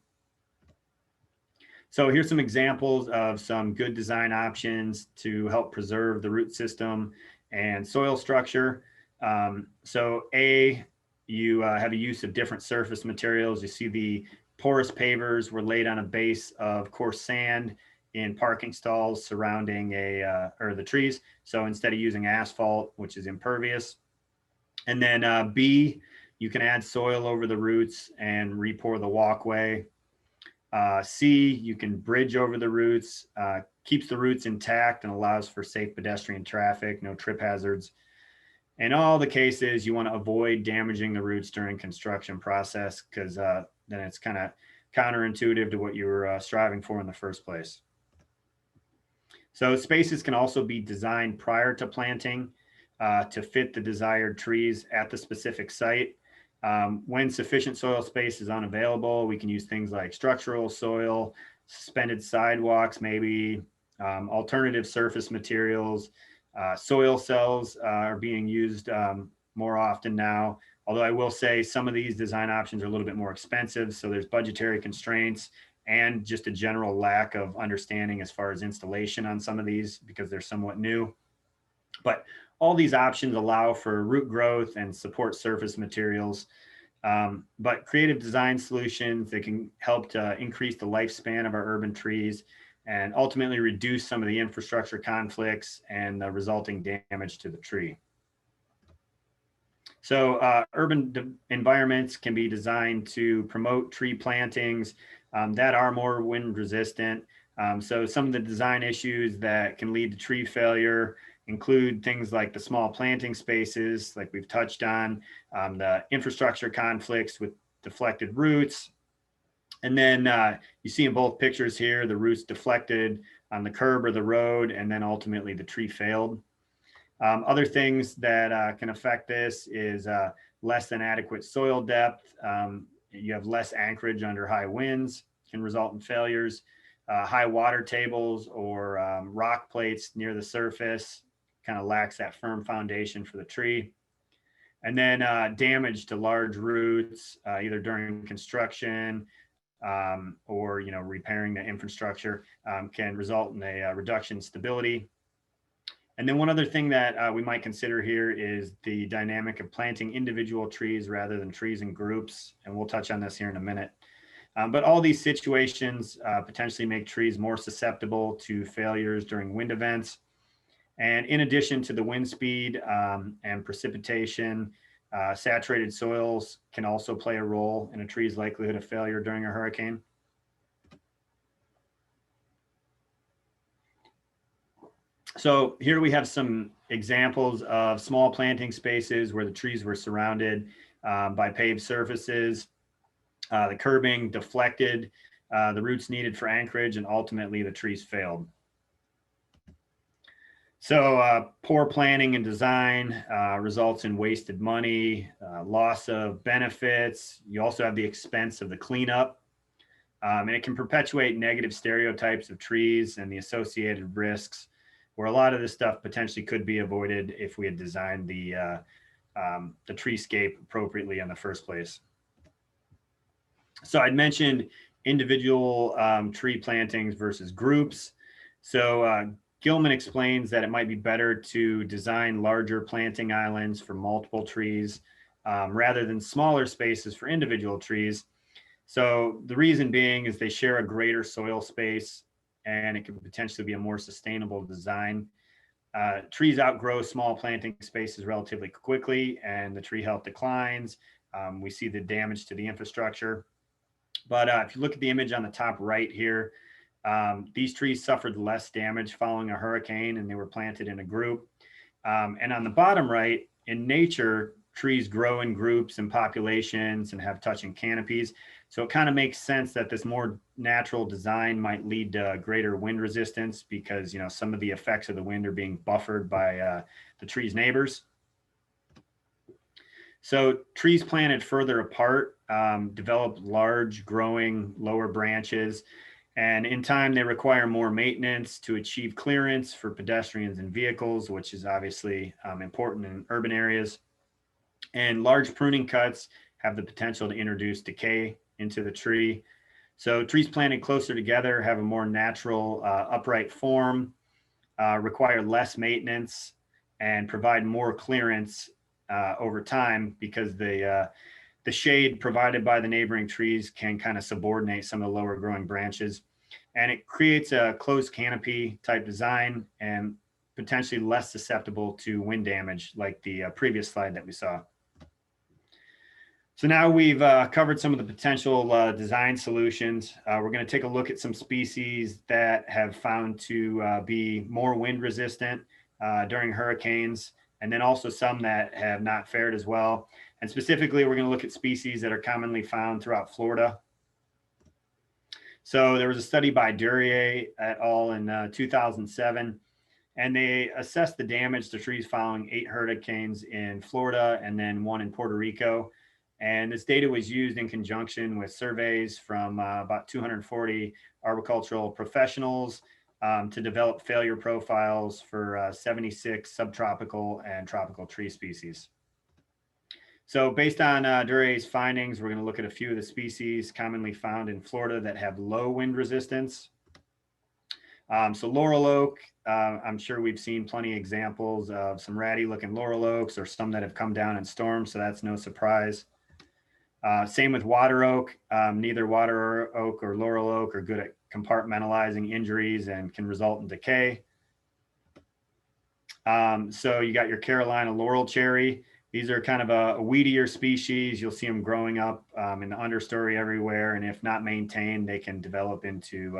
So here's some examples of some good design options to help preserve the root system and soil structure. So A, you have a use of different surface materials. You see the porous pavers were laid on a base of coarse sand in parking stalls surrounding the trees. So instead of using asphalt, which is impervious. And then B, you can add soil over the roots and repour the walkway. C, you can bridge over the roots, keeps the roots intact and allows for safe pedestrian traffic, no trip hazards. In all the cases, you want to avoid damaging the roots during construction process, because then it's kind of counterintuitive to what you were striving for in the first place. So spaces can also be designed prior to planting to fit the desired trees at the specific site. When sufficient soil space is unavailable, we can use things like structural soil, suspended sidewalks, maybe alternative surface materials. Soil cells are being used more often now, although I will say some of these design options are a little bit more expensive. So there's budgetary constraints and just a general lack of understanding as far as installation on some of these because they're somewhat new. But all these options allow for root growth and support surface materials. But creative design solutions that can help to increase the lifespan of our urban trees and ultimately reduce some of the infrastructure conflicts and the resulting damage to the tree. So urban environments can be designed to promote tree plantings that are more wind resistant. So some of the design issues that can lead to tree failure include things like the small planting spaces, like we've touched on, the infrastructure conflicts with deflected roots. And then you see in both pictures here, the roots deflected on the curb or the road, and then ultimately the tree failed. Other things that can affect this is less than adequate soil depth. You have less anchorage under high winds, can result in failures. High water tables or rock plates near the surface kind of lacks that firm foundation for the tree. And then damage to large roots, either during construction or repairing the infrastructure can result in a reduction in stability. And then one other thing that we might consider here is the dynamic of planting individual trees rather than trees in groups. And we'll touch on this here in a minute. But all these situations potentially make trees more susceptible to failures during wind events. And in addition to the wind speed and precipitation, saturated soils can also play a role in a tree's likelihood of failure during a hurricane. So here we have some examples of small planting spaces where the trees were surrounded by paved surfaces. The curbing deflected the roots needed for anchorage, and ultimately the trees failed. So poor planning and design results in wasted money, loss of benefits. You also have the expense of the cleanup, and it can perpetuate negative stereotypes of trees and the associated risks, where a lot of this stuff potentially could be avoided if we had designed the treescape appropriately in the first place. So I'd mentioned individual tree plantings versus groups. So Gilman explains that it might be better to design larger planting islands for multiple trees rather than smaller spaces for individual trees. So the reason being is they share a greater soil space and it can potentially be a more sustainable design. Trees outgrow small planting spaces relatively quickly and the tree health declines. We see the damage to the infrastructure. But if you look at the image on the top right here, these trees suffered less damage following a hurricane and they were planted in a group. And on the bottom right, in nature, trees grow in groups and populations and have touching canopies. So it kind of makes sense that this more natural design might lead to greater wind resistance because, some of the effects of the wind are being buffered by the tree's neighbors. So trees planted further apart develop large growing lower branches. And in time, they require more maintenance to achieve clearance for pedestrians and vehicles, which is obviously important in urban areas. And large pruning cuts have the potential to introduce decay into the tree. So trees planted closer together have a more natural upright form, require less maintenance, and provide more clearance over time, because the shade provided by the neighboring trees can kind of subordinate some of the lower growing branches. And it creates a closed canopy type design and potentially less susceptible to wind damage, like the previous slide that we saw. So now we've covered some of the potential design solutions. We're going to take a look at some species that have found to be more wind resistant during hurricanes, and then also some that have not fared as well. And specifically, we're going to look at species that are commonly found throughout Florida. So there was a study by Duryea et al. In 2007, and they assessed the damage to trees following 8 hurricanes in Florida and then 1 in Puerto Rico. And this data was used in conjunction with surveys from about 240 arboricultural professionals to develop failure profiles for 76 subtropical and tropical tree species. So based on Duryea's findings, we're going to look at a few of the species commonly found in Florida that have low wind resistance. So laurel oak, I'm sure we've seen plenty of examples of some ratty looking laurel oaks, or some that have come down in storms, so that's no surprise. Same with water oak. Neither water oak or laurel oak are good at compartmentalizing injuries and can result in decay. So you got your Carolina laurel cherry. These are kind of a weedier species. You'll see them growing up in the understory everywhere, and if not maintained, they can develop into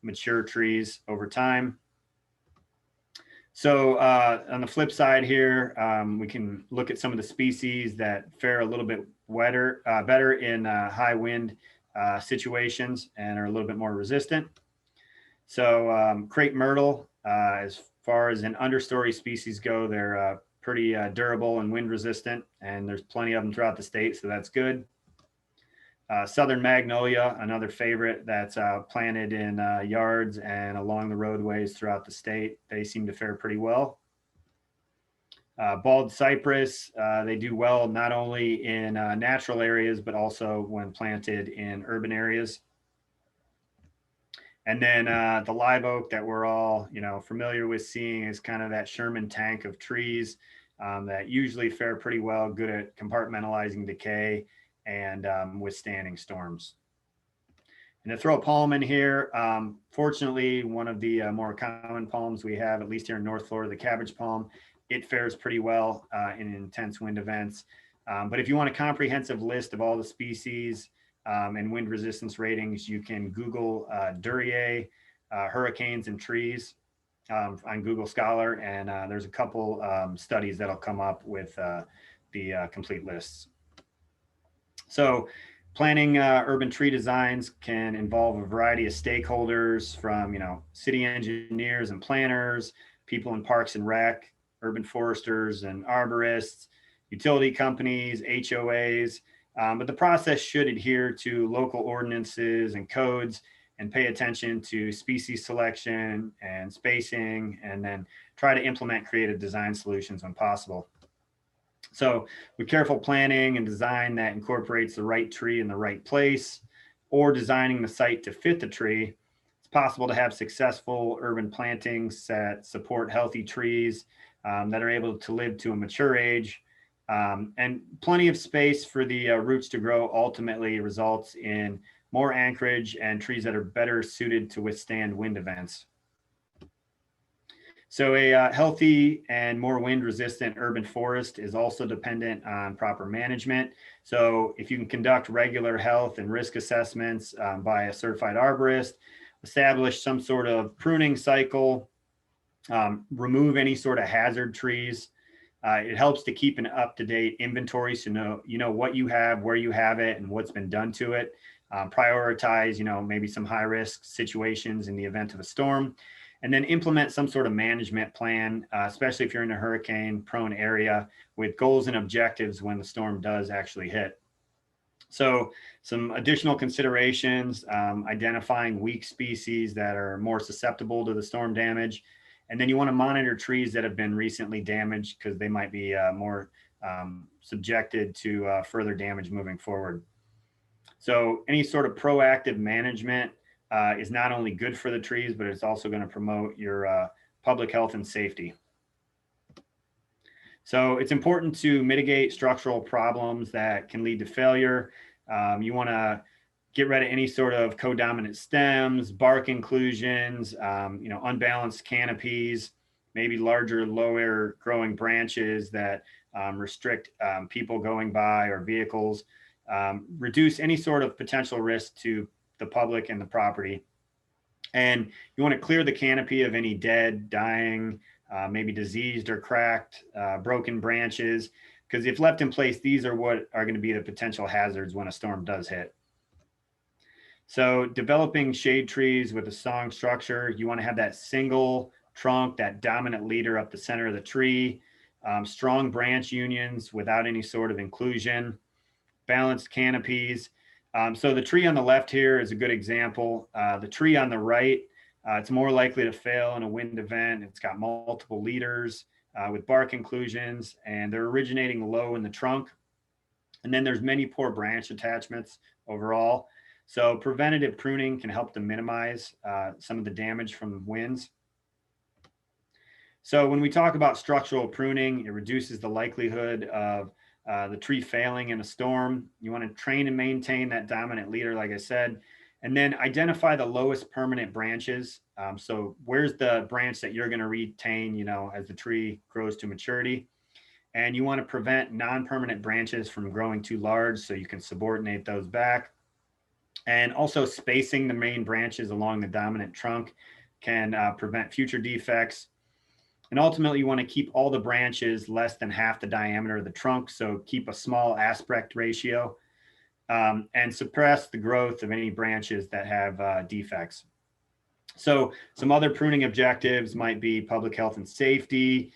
mature trees over time. So on the flip side here, we can look at some of the species that fare a little bit better in high wind situations and are a little bit more resistant. So crepe myrtle, as far as an understory species go, they're pretty durable and wind resistant, and there's plenty of them throughout the state, so that's good. Southern magnolia, another favorite that's planted in yards and along the roadways throughout the state. They seem to fare pretty well. Bald cypress, they do well not only in natural areas, but also when planted in urban areas. And then the live oak that we're all familiar with seeing is kind of that Sherman tank of trees that usually fare pretty well, good at compartmentalizing decay and withstanding storms. And to throw a palm in here, fortunately, one of the more common palms we have, at least here in North Florida, the cabbage palm, it fares pretty well in intense wind events. But if you want a comprehensive list of all the species and wind resistance ratings, you can Google Duryea hurricanes and trees on Google Scholar, and there's a couple studies that'll come up with the complete lists. So planning urban tree designs can involve a variety of stakeholders, from city engineers and planners, people in parks and rec, urban foresters and arborists, utility companies, HOAs, but the process should adhere to local ordinances and codes and pay attention to species selection and spacing, and then try to implement creative design solutions when possible. So with careful planning and design that incorporates the right tree in the right place, or designing the site to fit the tree, it's possible to have successful urban plantings that support healthy trees that are able to live to a mature age. And plenty of space for the roots to grow ultimately results in more anchorage and trees that are better suited to withstand wind events. So a healthy and more wind resistant urban forest is also dependent on proper management. So if you can conduct regular health and risk assessments by a certified arborist, establish some sort of pruning cycle, remove any sort of hazard trees, it helps to keep an up-to-date inventory, so you know what you have, where you have it, and what's been done to it. Prioritize maybe some high-risk situations in the event of a storm, and then implement some sort of management plan, especially if you're in a hurricane-prone area, with goals and objectives when the storm does actually hit. So some additional considerations, identifying weak species that are more susceptible to the storm damage. And then you want to monitor trees that have been recently damaged, because they might be more subjected to further damage moving forward. So any sort of proactive management is not only good for the trees, but it's also going to promote your public health and safety. So it's important to mitigate structural problems that can lead to failure. You want to get rid of any sort of codominant stems, bark inclusions, unbalanced canopies, maybe larger, lower growing branches that restrict people going by or vehicles, reduce any sort of potential risk to the public and the property. And you want to clear the canopy of any dead, dying, maybe diseased or cracked, broken branches, because if left in place, these are what are going to be the potential hazards when a storm does hit. So developing shade trees with a strong structure, you want to have that single trunk, that dominant leader up the center of the tree, strong branch unions without any sort of inclusion, balanced canopies. So the tree on the left here is a good example. The tree on the right, it's more likely to fail in a wind event. It's got multiple leaders with bark inclusions, and they're originating low in the trunk. And then there's many poor branch attachments overall. So preventative pruning can help to minimize some of the damage from winds. So when we talk about structural pruning, it reduces the likelihood of the tree failing in a storm. You want to train and maintain that dominant leader, like I said, and then identify the lowest permanent branches. So where's the branch that you're going to retain, as the tree grows to maturity? And you want to prevent non-permanent branches from growing too large so you can subordinate those back. And also spacing the main branches along the dominant trunk can prevent future defects. And ultimately, you want to keep all the branches less than half the diameter of the trunk. So keep a small aspect ratio and suppress the growth of any branches that have defects. So some other pruning objectives might be public health and safety.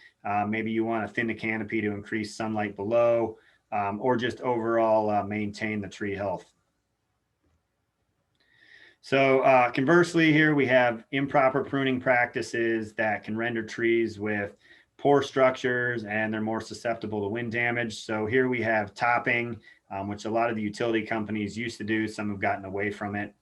Maybe you want to thin the canopy to increase sunlight below, or just overall maintain the tree health. So conversely here, we have improper pruning practices that can render trees with poor structures and they're more susceptible to wind damage. So here we have topping, which a lot of the utility companies used to do. Some have gotten away from it,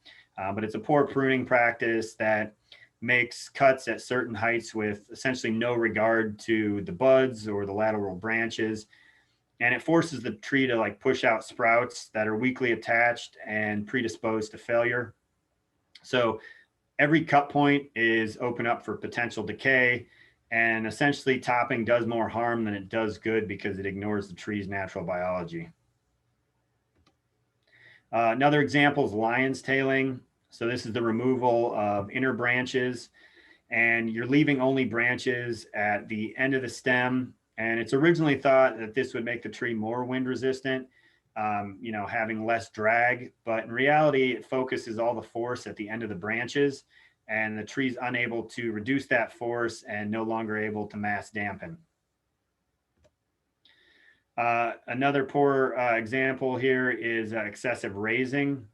but it's a poor pruning practice that makes cuts at certain heights with essentially no regard to the buds or the lateral branches. And it forces the tree to push out sprouts that are weakly attached and predisposed to failure. So every cut point is open up for potential decay, and essentially topping does more harm than it does good because it ignores the tree's natural biology. Another example is lion's tailing. So this is the removal of inner branches, and you're leaving only branches at the end of the stem. And it's originally thought that this would make the tree more wind resistant, having less drag, but in reality, it focuses all the force at the end of the branches, and the tree's unable to reduce that force and no longer able to mass dampen. Another poor example here is excessive raising.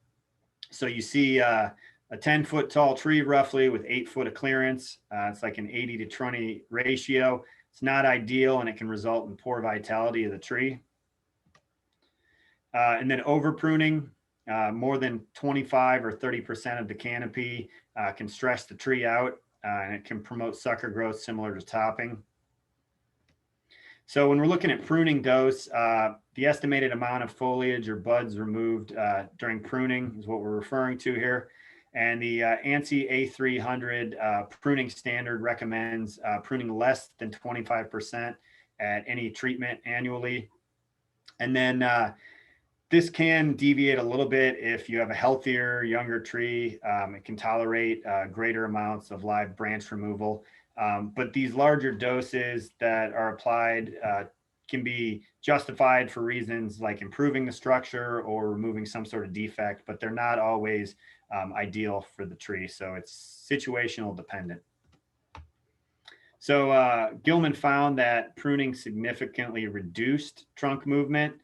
So you see a 10-foot tall tree roughly with 8 foot of clearance. It's like an 80 to 20 ratio. It's not ideal, and it can result in poor vitality of the tree. And then over-pruning, more than 25 or 30% of the canopy can stress the tree out, and it can promote sucker growth similar to topping. So when we're looking at pruning dose, the estimated amount of foliage or buds removed during pruning is what we're referring to here. And the ANSI A300 pruning standard recommends pruning less than 25% at any treatment annually. And then this can deviate a little bit if you have a healthier, younger tree. It can tolerate greater amounts of live branch removal. But these larger doses that are applied can be justified for reasons like improving the structure or removing some sort of defect, but they're not always ideal for the tree. So it's situational dependent. So Gilman found that pruning significantly reduced trunk movement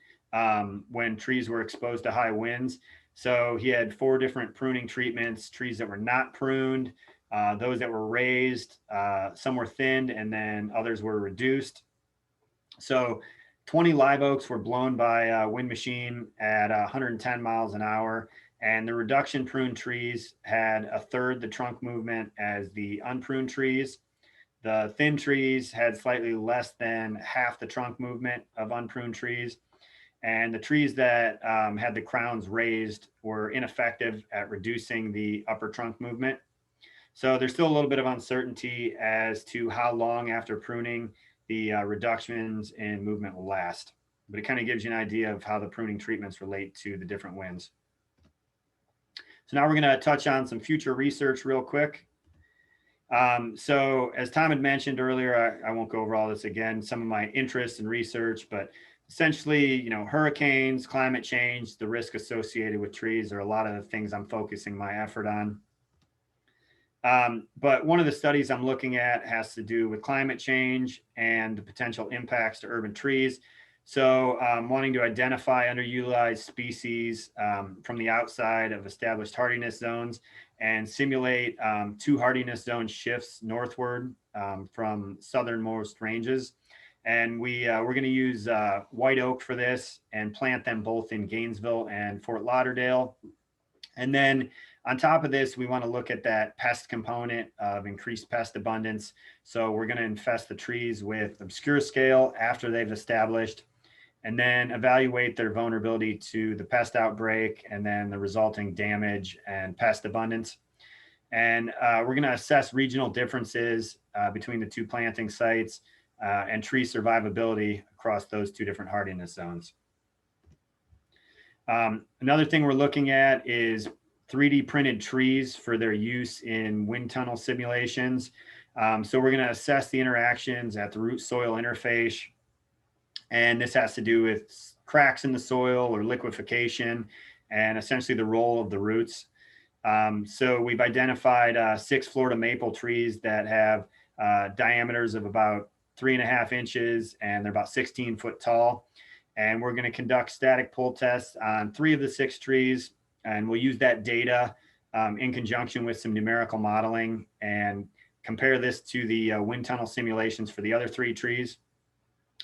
when trees were exposed to high winds. So he had 4 different pruning treatments: trees that were not pruned, those that were raised, some were thinned, and then others were reduced. So 20 live oaks were blown by a wind machine at 110 miles an hour, and the reduction pruned trees had 1/3 the trunk movement as the unpruned trees. The thin trees had slightly less than half the trunk movement of unpruned trees. And the trees that had the crowns raised were ineffective at reducing the upper trunk movement. So there's still a little bit of uncertainty as to how long after pruning the reductions in movement will last. But it kind of gives you an idea of how the pruning treatments relate to the different winds. So now we're going to touch on some future research real quick. So as Tom had mentioned earlier, I won't go over all this again, some of my interests in research, but essentially, hurricanes, climate change, the risk associated with trees are a lot of the things I'm focusing my effort on. But one of the studies I'm looking at has to do with climate change and the potential impacts to urban trees. So wanting to identify underutilized species from the outside of established hardiness zones and simulate 2 hardiness zone shifts northward from southernmost ranges. And we're going to use white oak for this and plant them both in Gainesville and Fort Lauderdale. And then on top of this, we want to look at that pest component of increased pest abundance. So we're going to infest the trees with obscure scale after they've established, and then evaluate their vulnerability to the pest outbreak and then the resulting damage and pest abundance. And we're going to assess regional differences between the 2 planting sites and tree survivability across those 2 different hardiness zones. Another thing we're looking at is 3D printed trees for their use in wind tunnel simulations. So we're going to assess the interactions at the root soil interface. And this has to do with cracks in the soil or liquefaction and essentially the role of the roots. So we've identified 6 Florida maple trees that have diameters of about 3.5 inches and they're about 16 foot tall. And we're going to conduct static pull tests on 3 of the 6 trees. And we'll use that data in conjunction with some numerical modeling and compare this to the wind tunnel simulations for the other 3 trees.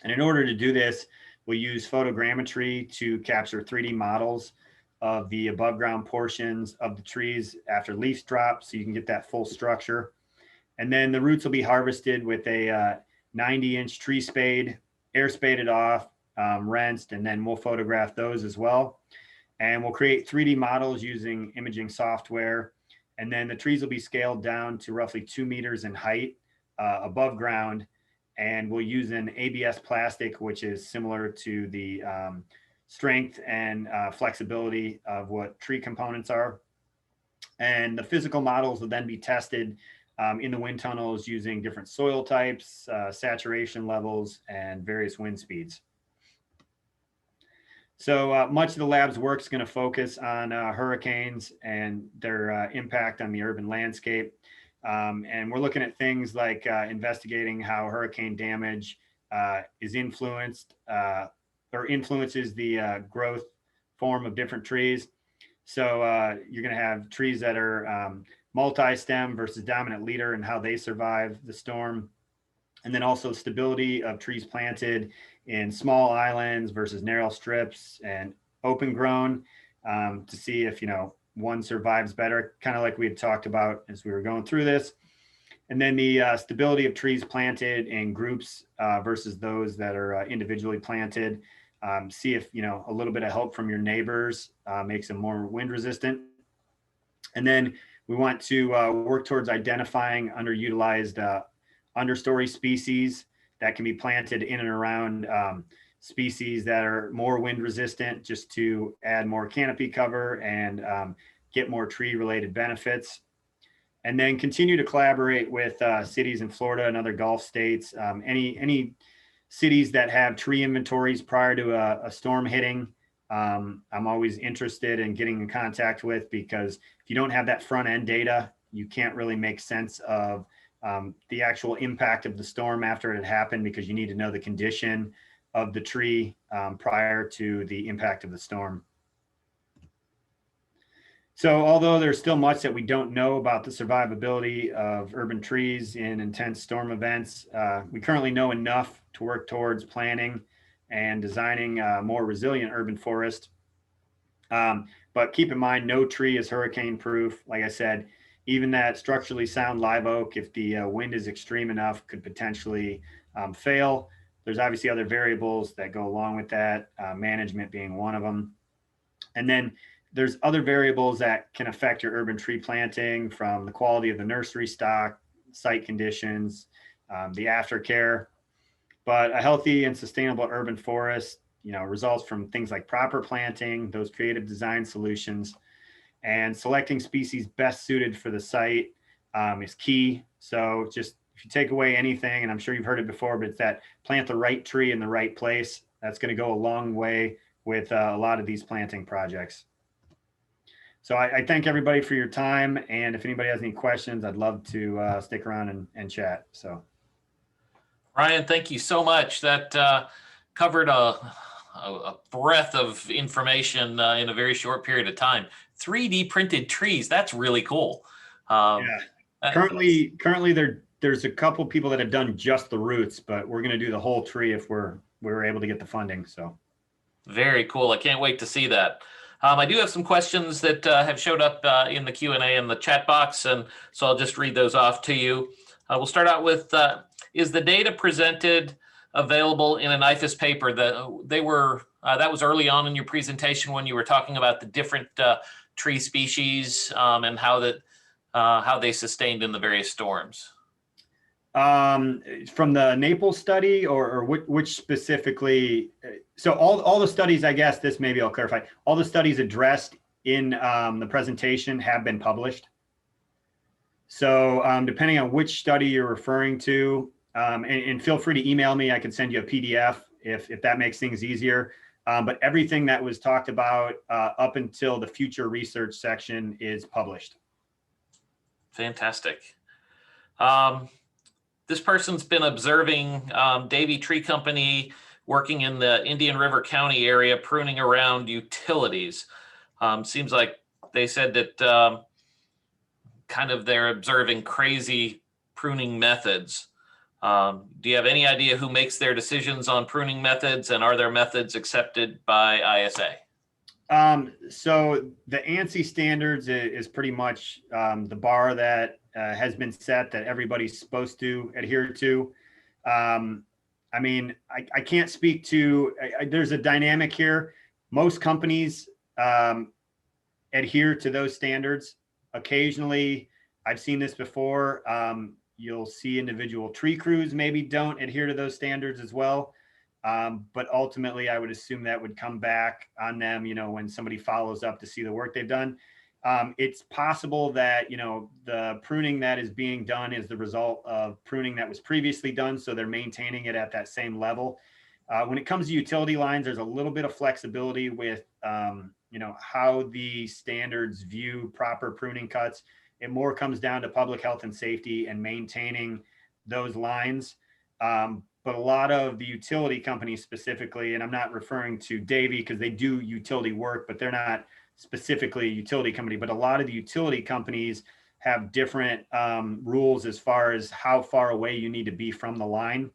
And in order to do this, we'll use photogrammetry to capture 3D models of the above ground portions of the trees after leaves drop, so you can get that full structure. And then the roots will be harvested with a 90-inch tree spade, air spaded off, rinsed, and then we'll photograph those as well. And we'll create 3D models using imaging software. And then the trees will be scaled down to roughly 2 meters in height above ground. And we'll use an ABS plastic, which is similar to the strength and flexibility of what tree components are. And the physical models will then be tested in the wind tunnels using different soil types, saturation levels, and various wind speeds. So much of the lab's work is going to focus on hurricanes and their impact on the urban landscape. And we're looking at things like investigating how hurricane damage is influenced or influences the growth form of different trees. So you're going to have trees that are multi-stem versus dominant leader and how they survive the storm. And then also stability of trees planted in small islands versus narrow strips and open grown to see if, one survives better, kind of like we had talked about as we were going through this. And then the stability of trees planted in groups versus those that are individually planted. See if, a little bit of help from your neighbors makes them more wind resistant. And then we want to work towards identifying underutilized understory species that can be planted in and around species that are more wind resistant, just to add more canopy cover and get more tree related benefits. And then continue to collaborate with cities in Florida and other Gulf states, any cities that have tree inventories prior to a storm hitting. I'm always interested in getting in contact with, because if you don't have that front end data, you can't really make sense of the actual impact of the storm after it had happened, because you need to know the condition of the tree prior to the impact of the storm. So although there's still much that we don't know about the survivability of urban trees in intense storm events, we currently know enough to work towards planning and designing a more resilient urban forest. But keep in mind, no tree is hurricane proof. Like I said, even that structurally sound live oak, if the wind is extreme enough, could potentially fail. There's obviously other variables that go along with that, management being one of them. And then there's other variables that can affect your urban tree planting, from the quality of the nursery stock, site conditions, the aftercare. But a healthy and sustainable urban forest, results from things like proper planting, those creative design solutions, and selecting species best suited for the site is key. So just, if you take away anything, and I'm sure you've heard it before, but it's that plant the right tree in the right place. That's going to go a long way with a lot of these planting projects. So I thank everybody for your time. And if anybody has any questions, I'd love to stick around and chat. So, Ryan, thank you so much. That covered a breadth of information in a very short period of time. 3D printed trees, that's really cool. Yeah. Currently there's a couple people that have done just the roots, but we're going to do the whole tree if we're able to get the funding. So very cool. I can't wait to see that. I do have some questions that have showed up in the Q&A in the chat box, and so I'll just read those off to you. We'll start out with, is the data presented available in an IFAS paper? That was early on in your presentation when you were talking about the different tree species and how they sustained in the various storms. From the Naples study, or which specifically? So all the studies, I guess this maybe I'll clarify. All the studies addressed in the presentation have been published. So depending on which study you're referring to, and feel free to email me, I can send you a PDF if that makes things easier. But everything that was talked about up until the future research section is published. Fantastic. This person's been observing Davy Tree Company working in the Indian River County area, pruning around utilities. Seems like they said that kind of they're observing crazy pruning methods. Do you have any idea who makes their decisions on pruning methods, and are their methods accepted by ISA? So the ANSI standards is pretty much the bar that has been set that everybody's supposed to adhere to. I mean, I can't speak to, there's a dynamic here. Most companies adhere to those standards. Occasionally, I've seen this before, you'll see individual tree crews maybe don't adhere to those standards as well. But ultimately, I would assume that would come back on them, when somebody follows up to see the work they've done. It's possible that, the pruning that is being done is the result of pruning that was previously done, so they're maintaining it at that same level. When it comes to utility lines, there's a little bit of flexibility with, how the standards view proper pruning cuts. It more comes down to public health and safety and maintaining those lines. But a lot of the utility companies specifically, and I'm not referring to Davy because they do utility work, but they're not specifically a utility company, but a lot of the utility companies have different rules as far as how far away you need to be from the line.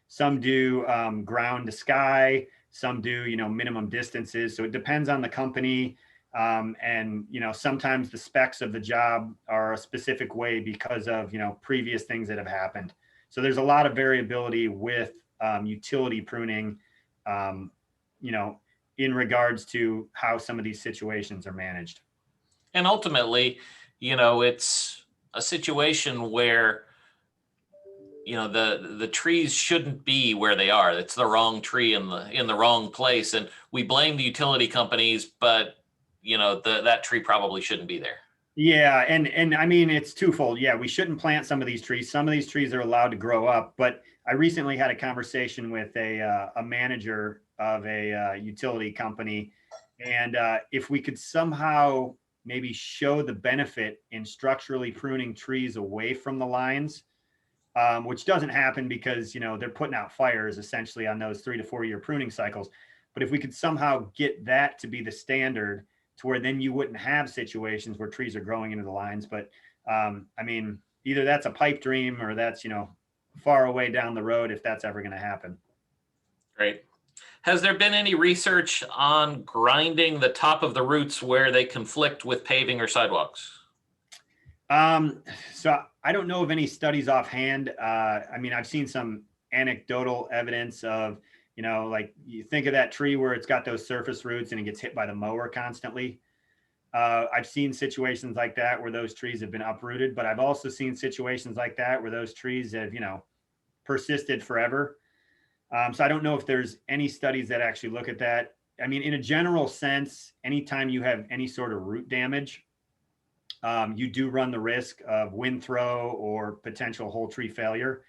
Some do ground to sky, some do, minimum distances. So it depends on the company. And, sometimes the specs of the job are a specific way because of, previous things that have happened. So there's a lot of variability with utility pruning, in regards to how some of these situations are managed. And ultimately, it's a situation where, the trees shouldn't be where they are. It's the wrong tree in the wrong place. And we blame the utility companies, but, that tree probably shouldn't be there. Yeah. And I mean, it's twofold. Yeah, we shouldn't plant some of these trees. Some of these trees are allowed to grow up, but I recently had a conversation with a manager of a utility company. And if we could somehow maybe show the benefit in structurally pruning trees away from the lines, which doesn't happen because, they're putting out fires essentially on those 3 to 4 year pruning cycles. But if we could somehow get that to be the standard, to where then you wouldn't have situations where trees are growing into the lines. But I mean, either that's a pipe dream or that's, far away down the road if that's ever going to happen. Great. Has there been any research on grinding the top of the roots where they conflict with paving or sidewalks? So I don't know of any studies offhand. I mean, I've seen some anecdotal evidence of, like you think of that tree where it's got those surface roots and it gets hit by the mower constantly. I've seen situations like that where those trees have been uprooted, but I've also seen situations like that where those trees have, persisted forever. So I don't know if there's any studies that actually look at that. I mean, in a general sense, anytime you have any sort of root damage, you do run the risk of wind throw or potential whole tree failure.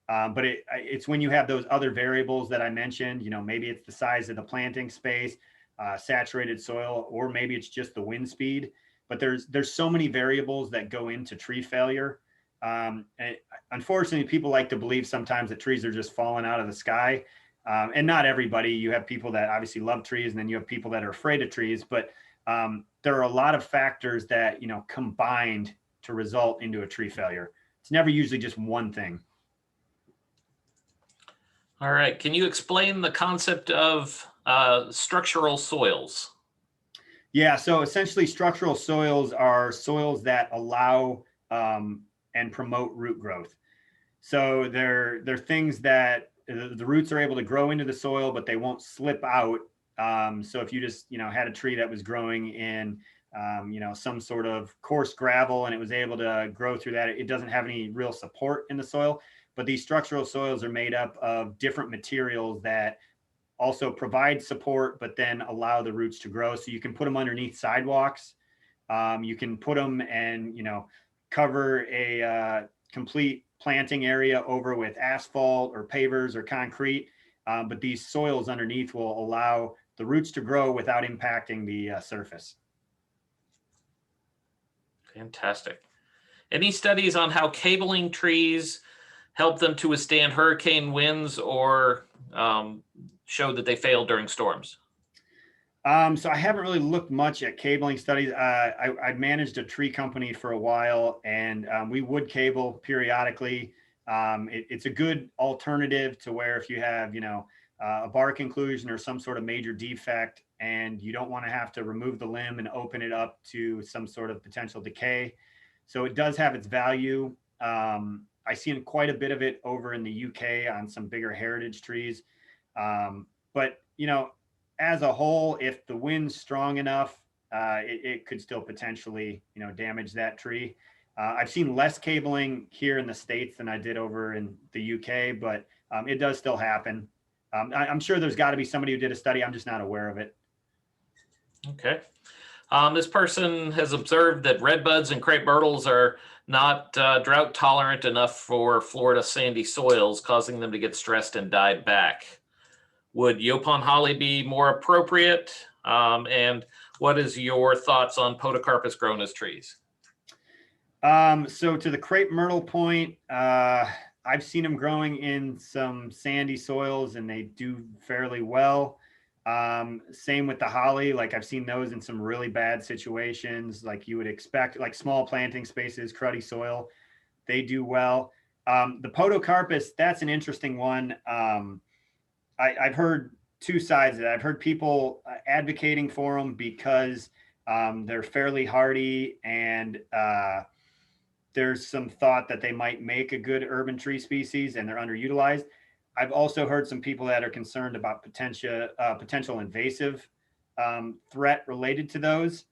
But it's when you have those other variables that I mentioned, maybe it's the size of the planting space, saturated soil, or maybe it's just the wind speed. But there's so many variables that go into tree failure. And unfortunately, people like to believe sometimes that trees are just falling out of the sky. And not everybody. You have people that obviously love trees, and then you have people that are afraid of trees. But there are a lot of factors that, combined to result into a tree failure. It's never usually just one thing. All right. Can you explain the concept of structural soils? Yeah. So essentially, structural soils are soils that allow and promote root growth. So they're things that the roots are able to grow into the soil, but they won't slip out. So if you just, had a tree that was growing in, some sort of coarse gravel and it was able to grow through that, it doesn't have any real support in the soil. But these structural soils are made up of different materials that also provide support, but then allow the roots to grow. So you can put them underneath sidewalks. You can put them and, cover a complete planting area over with asphalt or pavers or concrete. But these soils underneath will allow the roots to grow without impacting the surface. Fantastic. Any studies on how cabling trees help them to withstand hurricane winds or show that they fail during storms? So I haven't really looked much at cabling studies. I managed a tree company for a while, and we would cable periodically. It's a good alternative to where if you have, a bark inclusion or some sort of major defect, and you don't want to have to remove the limb and open it up to some sort of potential decay. So it does have its value. I've seen quite a bit of it over in the UK on some bigger heritage trees. But, as a whole, if the wind's strong enough, it could still potentially, damage that tree. I've seen less cabling here in the States than I did over in the UK, but it does still happen. I'm sure there's got to be somebody who did a study. I'm just not aware of it. Okay. This person has observed that redbuds and crepe myrtles are not drought tolerant enough for Florida sandy soils, causing them to get stressed and die back. Would Yopon holly be more appropriate? And what is your thoughts on podocarpus grown as trees? So to the crepe myrtle point, I've seen them growing in some sandy soils and they do fairly well. Same with the holly. Like I've seen those in some really bad situations, like you would expect, like small planting spaces, cruddy soil, they do well. The podocarpus, that's an interesting one. I've heard two sides of it. I've heard people advocating for them because they're fairly hardy, and there's some thought that they might make a good urban tree species and they're underutilized. I've also heard some people that are concerned about potential invasive threat related to those.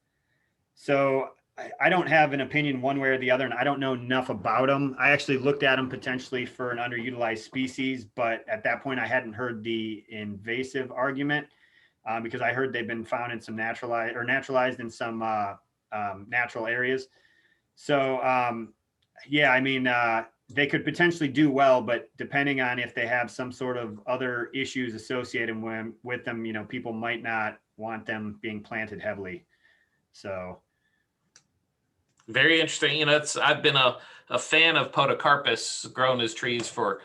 So I don't have an opinion one way or the other, and I don't know enough about them. I actually looked at them potentially for an underutilized species, but at that point I hadn't heard the invasive argument because I heard they've been found in some naturalized in some natural areas. So yeah, I mean, they could potentially do well, but depending on if they have some sort of other issues associated with them, people might not want them being planted heavily. So. Very interesting. I've been a fan of podocarpus grown as trees for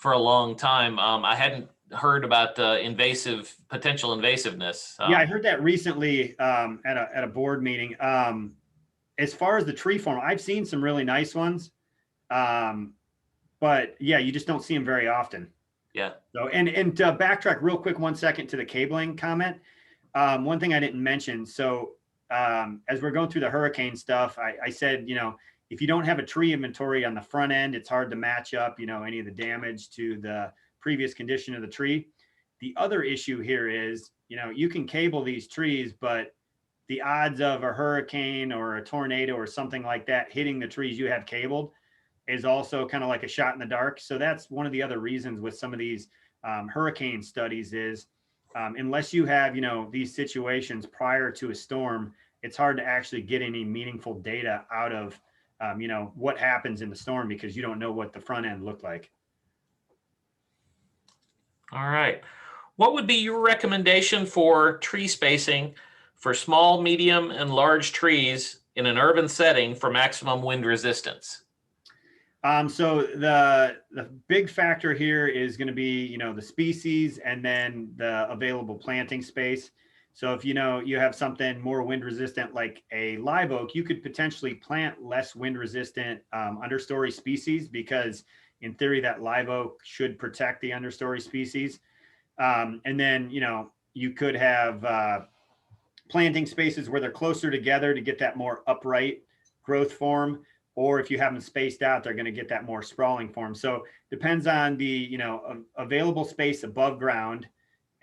a long time. I hadn't heard about the potential invasiveness. Yeah, I heard that recently at a board meeting. As far as the tree form, I've seen some really nice ones, but yeah, you just don't see them very often. Yeah. So and to backtrack real quick 1 second to the cabling comment. One thing I didn't mention. So as we're going through the hurricane stuff, I said, if you don't have a tree inventory on the front end, it's hard to match up, any of the damage to the previous condition of the tree. The other issue here is, you can cable these trees, but the odds of a hurricane or a tornado or something like that hitting the trees you have cabled is also kind of like a shot in the dark. So that's one of the other reasons with some of these hurricane studies is unless you have, these situations prior to a storm, it's hard to actually get any meaningful data out of, what happens in the storm because you don't know what the front end looked like. All right. What would be your recommendation for tree spacing for small, medium, and large trees in an urban setting for maximum wind resistance? So the big factor here is going to be, the species and then the available planting space. So if, you have something more wind resistant like a live oak, you could potentially plant less wind resistant understory species because in theory that live oak should protect the understory species. And then, you could have planting spaces where they're closer together to get that more upright growth form. Or if you have them spaced out, they're going to get that more sprawling form. So depends on the, available space above ground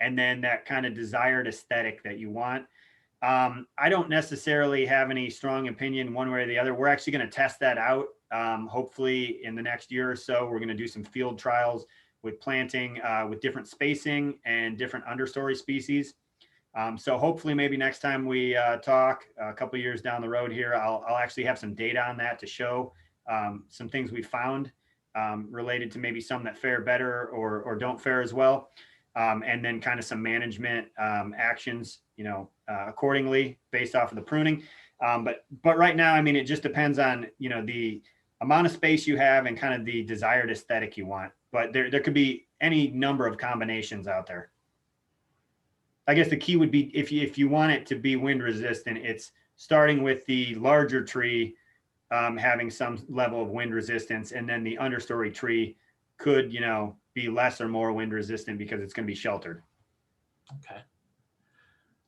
and then that kind of desired aesthetic that you want. I don't necessarily have any strong opinion one way or the other. We're actually going to test that out. Hopefully in the next year or so, we're going to do some field trials with planting with different spacing and different understory species. So hopefully maybe next time we talk a couple of years down the road here, I'll actually have some data on that to show some things we found related to maybe some that fare better or don't fare as well. And then kind of some management actions, accordingly based off of the pruning. But right now, it just depends on, the amount of space you have and kind of the desired aesthetic you want. But there could be any number of combinations out there. I guess the key would be if you want it to be wind resistant, it's starting with the larger tree having some level of wind resistance, and then the understory tree could, be less or more wind resistant because it's going to be sheltered. Okay.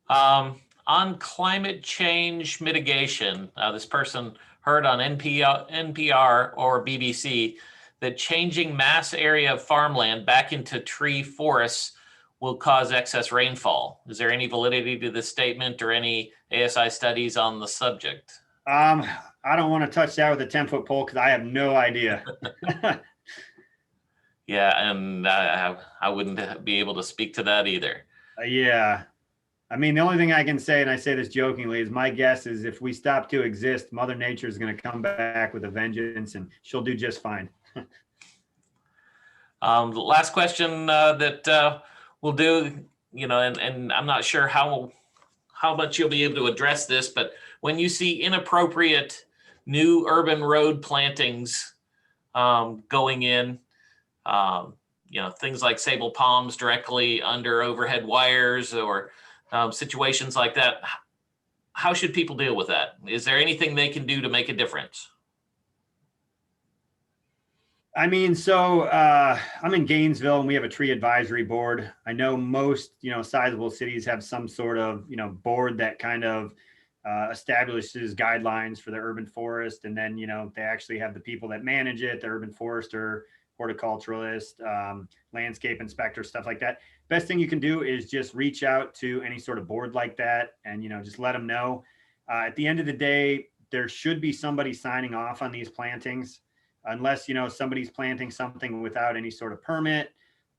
On climate change mitigation, this person heard on NPR or BBC that changing mass area of farmland back into tree forests will cause excess rainfall. Is there any validity to this statement or any ASI studies on the subject? I don't want to touch that with a 10-foot pole because I have no idea. Yeah, and I wouldn't be able to speak to that either. Yeah. The only thing I can say, and I say this jokingly, is my guess is if we stop to exist, Mother Nature is going to come back with a vengeance and she'll do just fine. The last question that we'll do, and I'm not sure how much you'll be able to address this, but when you see inappropriate new urban road plantings going in, things like sabal palms directly under overhead wires or situations like that, how should people deal with that? Is there anything they can do to make a difference? So I'm in Gainesville and we have a tree advisory board. I know most, sizable cities have some sort of, board that kind of establishes guidelines for the urban forest. And then, they actually have the people that manage it, the urban forester, horticulturalist, landscape inspector, stuff like that. Best thing you can do is just reach out to any sort of board like that and, just let them know. At the end of the day, there should be somebody signing off on these plantings. Unless, somebody's planting something without any sort of permit,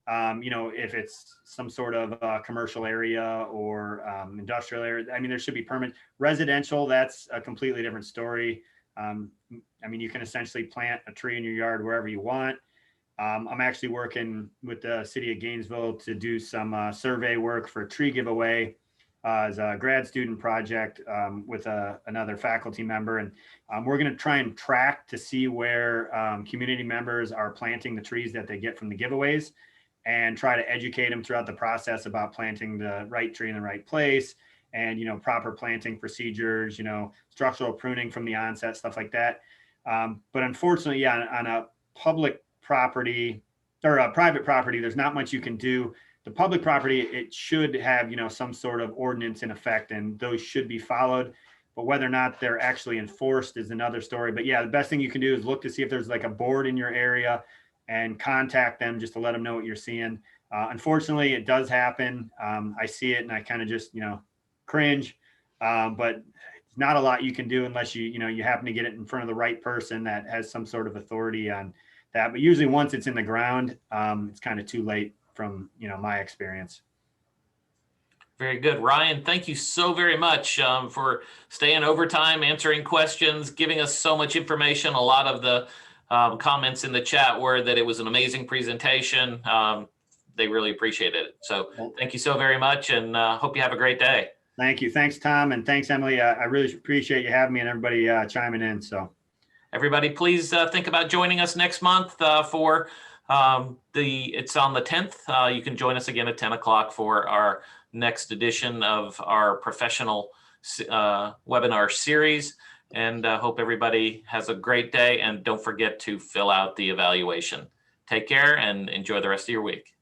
if it's some sort of commercial area or industrial area, there should be permit. Residential, that's a completely different story. You can essentially plant a tree in your yard wherever you want. I'm actually working with the city of Gainesville to do some survey work for a tree giveaway as a grad student project with another faculty member. And we're going to try and track to see where community members are planting the trees that they get from the giveaways and try to educate them throughout the process about planting the right tree in the right place and, proper planting procedures, structural pruning from the onset, stuff like that. But unfortunately, on a public property or a private property, there's not much you can do. The public property, it should have, some sort of ordinance in effect, and those should be followed. but whether or not they're actually enforced is another story. But yeah, the best thing you can do is look to see if there's like a board in your area and contact them just to let them know what you're seeing. Unfortunately, it does happen. I see it and I kind of just, cringe, but it's not a lot you can do unless you happen to get it in front of the right person that has some sort of authority on that. But usually once it's in the ground, it's kind of too late from, my experience. Very good. Ryan, thank you so very much for staying overtime, answering questions, giving us so much information. A lot of the comments in the chat were that it was an amazing presentation. They really appreciated it. So thank you so very much, and hope you have a great day. Thank you. Thanks, Tom. And thanks, Emily. I really appreciate you having me and everybody chiming in. So everybody, please think about joining us next month for it's on the 10th. You can join us again at 10 o'clock for our next edition of our professional webinar series. And hope everybody has a great day. And don't forget to fill out the evaluation. Take care and enjoy the rest of your week.